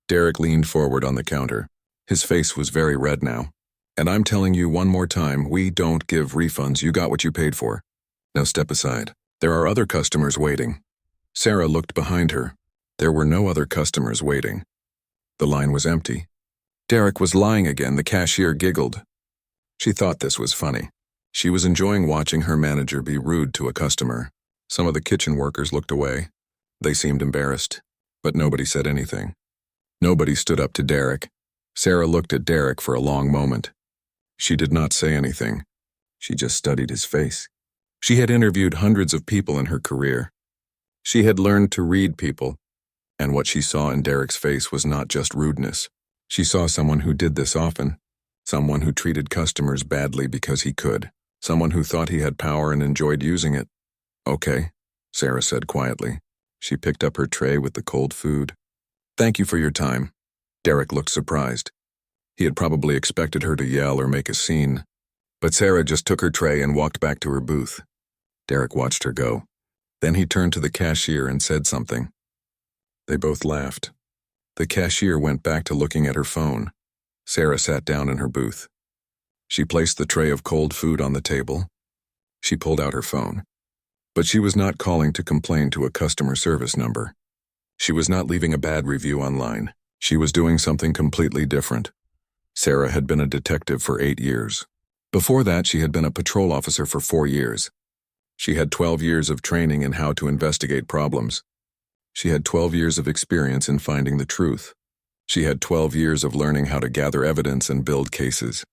Derek leaned forward on the counter. His face was very red now. And I'm telling you one more time, we don't give refunds. You got what you paid for. Now step aside. There are other customers waiting. Sarah looked behind her. There were no other customers waiting. The line was empty. Derek was lying again. The cashier giggled. She thought this was funny. She was enjoying watching her manager be rude to a customer. Some of the kitchen workers looked away. They seemed embarrassed, but nobody said anything. Nobody stood up to Derek. Sarah looked at Derek for a long moment. She did not say anything. She just studied his face. She had interviewed hundreds of people in her career. She had learned to read people, and what she saw in Derek's face was not just rudeness. She saw someone who did this often, someone who treated customers badly because he could, someone who thought he had power and enjoyed using it. Okay, Sarah said quietly. She picked up her tray with the cold food. Thank you for your time. Derek looked surprised. He had probably expected her to yell or make a scene, but Sarah just took her tray and walked back to her booth. Derek watched her go. Then he turned to the cashier and said something. They both laughed. The cashier went back to looking at her phone. Sarah sat down in her booth. She placed the tray of cold food on the table. She pulled out her phone. But she was not calling to complain to a customer service number. She was not leaving a bad review online. She was doing something completely different. Sarah had been a detective for 8 years. Before that, she had been a patrol officer for 4 years. She had 12 years of training in how to investigate problems. She had 12 years of experience in finding the truth. She had 12 years of learning how to gather evidence and build cases.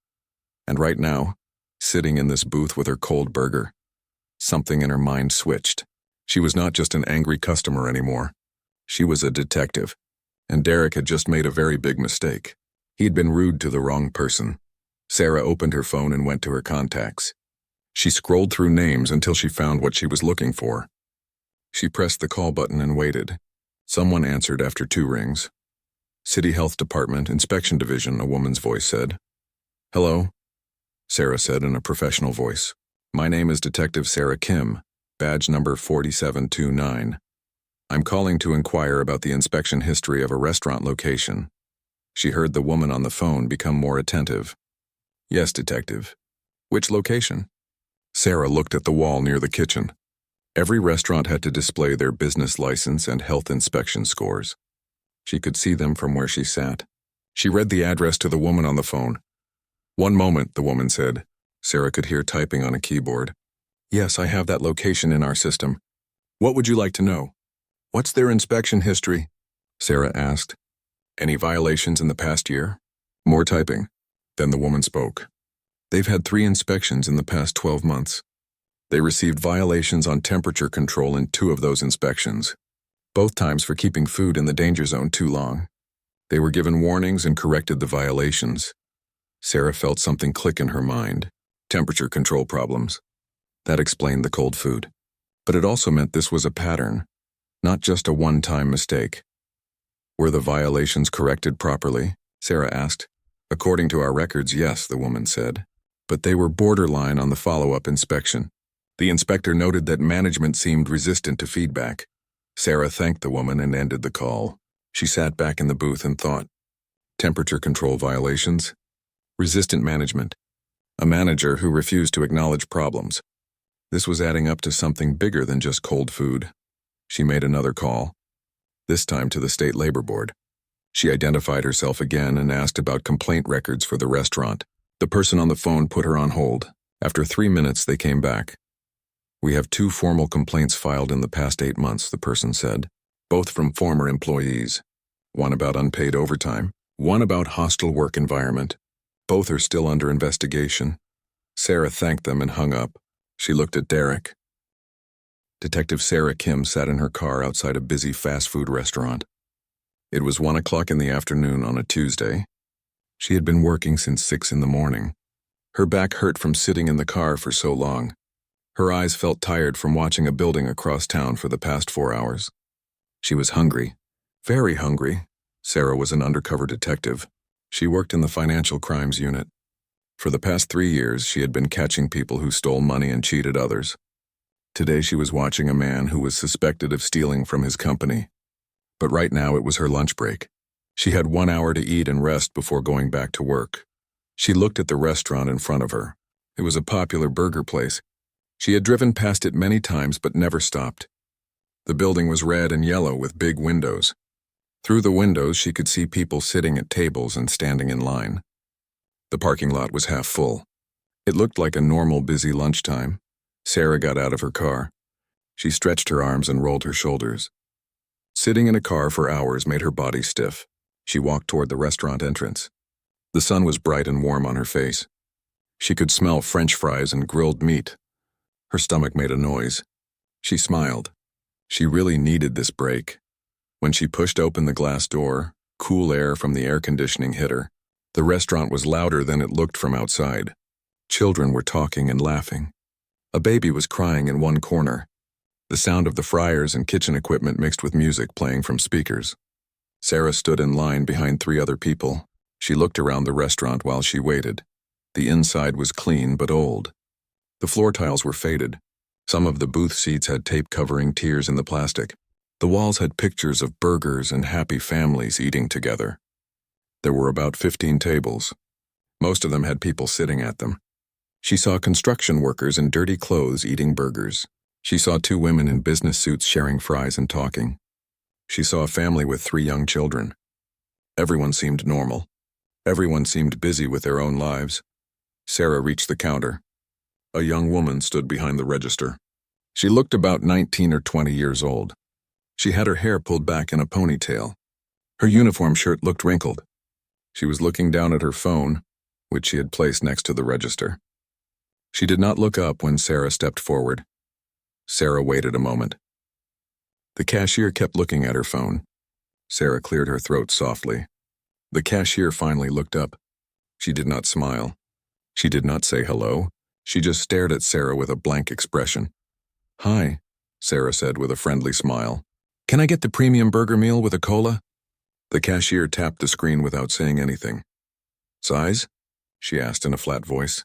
And right now, sitting in this booth with her cold burger, something in her mind switched. She was not just an angry customer anymore. She was a detective, and Derek had just made a very big mistake. He'd been rude to the wrong person. Sarah opened her phone and went to her contacts. She scrolled through names until she found what she was looking for. She pressed the call button and waited. Someone answered after 2 rings. City Health Department, Inspection Division, a woman's voice said. Hello, Sarah said in a professional voice. My name is Detective Sarah Kim, badge number 4729. I'm calling to inquire about the inspection history of a restaurant location. She heard the woman on the phone become more attentive. Yes, detective. Which location? Sarah looked at the wall near the kitchen. Every restaurant had to display their business license and health inspection scores. She could see them from where she sat. She read the address to the woman on the phone. One moment, the woman said. Sarah could hear typing on a keyboard. Yes, I have that location in our system. What would you like to know? What's their inspection history? Sarah asked. Any violations in the past year? More typing. Then the woman spoke. They've had 3 inspections in the past 12 months. They received violations on temperature control in 2 of those inspections, both times for keeping food in the danger zone too long. They were given warnings and corrected the violations. Sarah felt something click in her mind. Temperature control problems. That explained the cold food. But it also meant this was a pattern, not just a one-time mistake. Were the violations corrected properly? Sarah asked. According to our records, yes, the woman said. But they were borderline on the follow-up inspection. The inspector noted that management seemed resistant to feedback. Sarah thanked the woman and ended the call. She sat back in the booth and thought. temperature control violations, resistant management, a manager who refused to acknowledge problems. This was adding up to something bigger than just cold food. She made another call, this time to the State Labor Board. She identified herself again and asked about complaint records for the restaurant. The person on the phone put her on hold. After 3 minutes, they came back. "We have 2 formal complaints filed in the past 8 months," the person said, "both from former employees. One about unpaid overtime, one about hostile work environment. Both are still under investigation." Sarah thanked them and hung up. She looked at Derek. Detective Sarah Kim sat in her car outside a busy fast food restaurant. It was 1 o'clock in the afternoon on a Tuesday. She had been working since 6 in the morning. Her back hurt from sitting in the car for so long. Her eyes felt tired from watching a building across town for the past 4 hours. She was hungry, very hungry. Sarah was an undercover detective. She worked in the financial crimes unit. For the past 3 years, she had been catching people who stole money and cheated others. Today she was watching a man who was suspected of stealing from his company. But right now it was her lunch break. She had 1 hour to eat and rest before going back to work. She looked at the restaurant in front of her. It was a popular burger place. She had driven past it many times but never stopped. The building was red and yellow with big windows. Through the windows she could see people sitting at tables and standing in line. The parking lot was half full. It looked like a normal busy lunchtime. Sarah got out of her car. She stretched her arms and rolled her shoulders. Sitting in a car for hours made her body stiff. She walked toward the restaurant entrance. The sun was bright and warm on her face. She could smell French fries and grilled meat. Her stomach made a noise. She smiled. She really needed this break. When she pushed open the glass door, cool air from the air conditioning hit her. The restaurant was louder than it looked from outside. Children were talking and laughing. A baby was crying in one corner. The sound of the fryers and kitchen equipment mixed with music playing from speakers. Sarah stood in line behind 3 other people. She looked around the restaurant while she waited. The inside was clean but old. The floor tiles were faded. Some of the booth seats had tape covering tears in the plastic. The walls had pictures of burgers and happy families eating together. There were about 15 tables. Most of them had people sitting at them. She saw construction workers in dirty clothes eating burgers. She saw 2 women in business suits sharing fries and talking. She saw a family with 3 young children. Everyone seemed normal. Everyone seemed busy with their own lives. Sarah reached the counter. A young woman stood behind the register. She looked about 19 or 20 years old. She had her hair pulled back in a ponytail. Her uniform shirt looked wrinkled. She was looking down at her phone, which she had placed next to the register. She did not look up when Sarah stepped forward. Sarah waited a moment. The cashier kept looking at her phone. Sarah cleared her throat softly. The cashier finally looked up. She did not smile. She did not say hello. She just stared at Sarah with a blank expression. "Hi," Sarah said with a friendly smile. "Can I get the premium burger meal with a cola?" The cashier tapped the screen without saying anything. "Size?" she asked in a flat voice.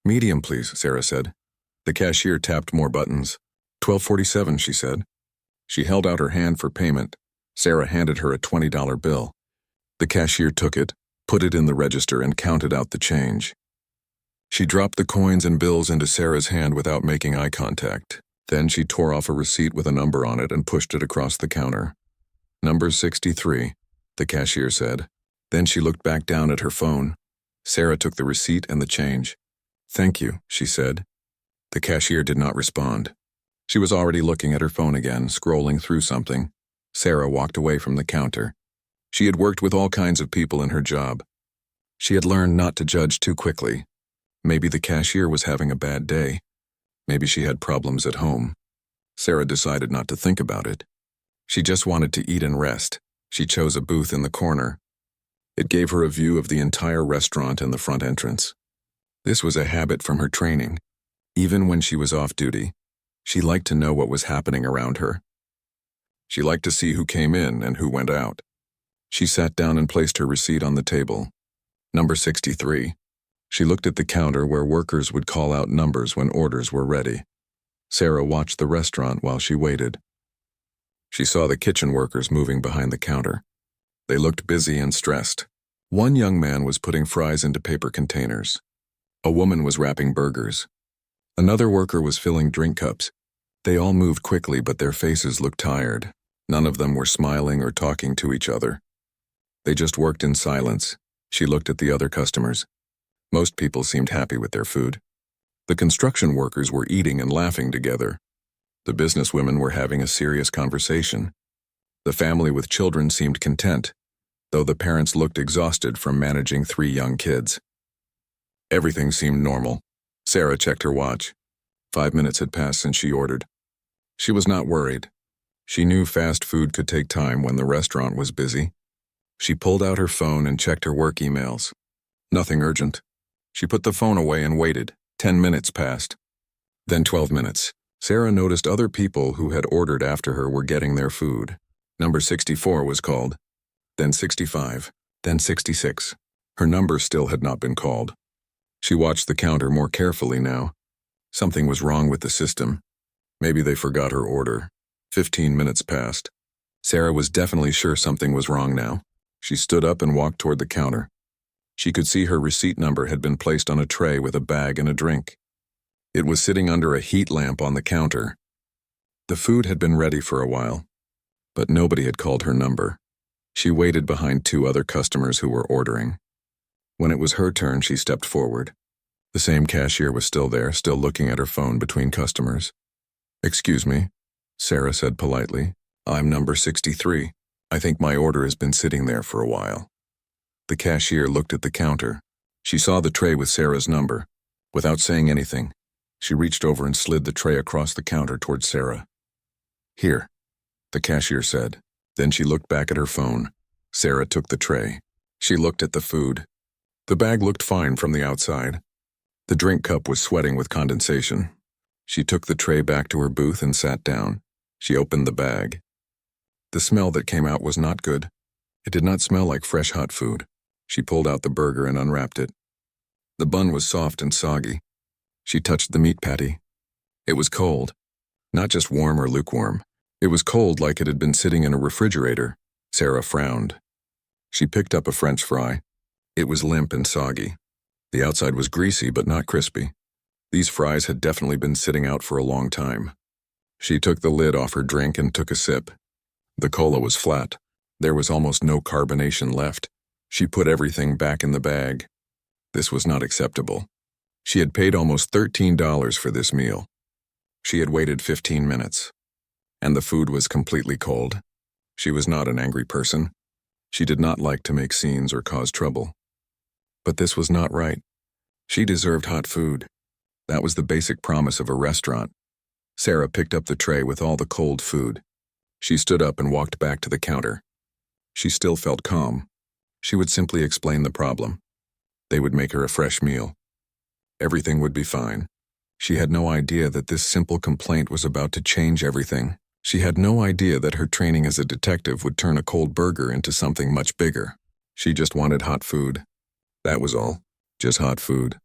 "Medium, please," Sarah said. The cashier tapped more buttons. $12.47, she said. She held out her hand for payment. Sarah handed her a $20 bill. The cashier took it, put it in the register, and counted out the change. She dropped the coins and bills into Sarah's hand without making eye contact. Then she tore off a receipt with a number on it and pushed it across the counter. "Number 63, the cashier said. Then she looked back down at her phone. Sarah took the receipt and the change. "Thank you," she said. The cashier did not respond. She was already looking at her phone again, scrolling through something. Sarah walked away from the counter. She had worked with all kinds of people in her job. She had learned not to judge too quickly. Maybe the cashier was having a bad day. Maybe she had problems at home. Sarah decided not to think about it. She just wanted to eat and rest. She chose a booth in the corner. It gave her a view of the entire restaurant and the front entrance. This was a habit from her training. Even when she was off duty, she liked to know what was happening around her. She liked to see who came in and who went out. She sat down and placed her receipt on the table. Number 63. She looked at the counter where workers would call out numbers when orders were ready. Sarah watched the restaurant while she waited. She saw the kitchen workers moving behind the counter. They looked busy and stressed. One young man was putting fries into paper containers. A woman was wrapping burgers. Another worker was filling drink cups. They all moved quickly, but their faces looked tired. None of them were smiling or talking to each other. They just worked in silence. She looked at the other customers. Most people seemed happy with their food. The construction workers were eating and laughing together. The businesswomen were having a serious conversation. The family with children seemed content, though the parents looked exhausted from managing 3 young kids. Everything seemed normal. Sarah checked her watch. 5 minutes had passed since she ordered. She was not worried. She knew fast food could take time when the restaurant was busy. She pulled out her phone and checked her work emails. Nothing urgent. She put the phone away and waited. 10 minutes passed. Then 12 minutes. Sarah noticed other people who had ordered after her were getting their food. Number 64 was called. Then 65. Then 66. Her number still had not been called. She watched the counter more carefully now. Something was wrong with the system. Maybe they forgot her order. 15 minutes passed. Sarah was definitely sure something was wrong now. She stood up and walked toward the counter. She could see her receipt number had been placed on a tray with a bag and a drink. It was sitting under a heat lamp on the counter. The food had been ready for a while, but nobody had called her number. She waited behind 2 other customers who were ordering. When it was her turn, she stepped forward. The same cashier was still there, still looking at her phone between customers. "Excuse me," Sarah said politely. "I'm number 63. I think my order has been sitting there for a while." The cashier looked at the counter. She saw the tray with Sarah's number. Without saying anything, she reached over and slid the tray across the counter towards Sarah. "Here," the cashier said. Then she looked back at her phone. Sarah took the tray. She looked at the food. The bag looked fine from the outside. The drink cup was sweating with condensation. She took the tray back to her booth and sat down. She opened the bag. The smell that came out was not good. It did not smell like fresh hot food. She pulled out the burger and unwrapped it. The bun was soft and soggy. She touched the meat patty. It was cold. Not just warm or lukewarm. It was cold like it had been sitting in a refrigerator. Sarah frowned. She picked up a French fry. It was limp and soggy. The outside was greasy but not crispy. These fries had definitely been sitting out for a long time. She took the lid off her drink and took a sip. The cola was flat. There was almost no carbonation left. She put everything back in the bag. This was not acceptable. She had paid almost $13 for this meal. She had waited 15 minutes. And the food was completely cold. She was not an angry person. She did not like to make scenes or cause trouble. But this was not right. She deserved hot food. That was the basic promise of a restaurant. Sarah picked up the tray with all the cold food. She stood up and walked back to the counter. She still felt calm. She would simply explain the problem. They would make her a fresh meal. Everything would be fine. She had no idea that this simple complaint was about to change everything. She had no idea that her training as a detective would turn a cold burger into something much bigger. She just wanted hot food. That was all. Just hot food.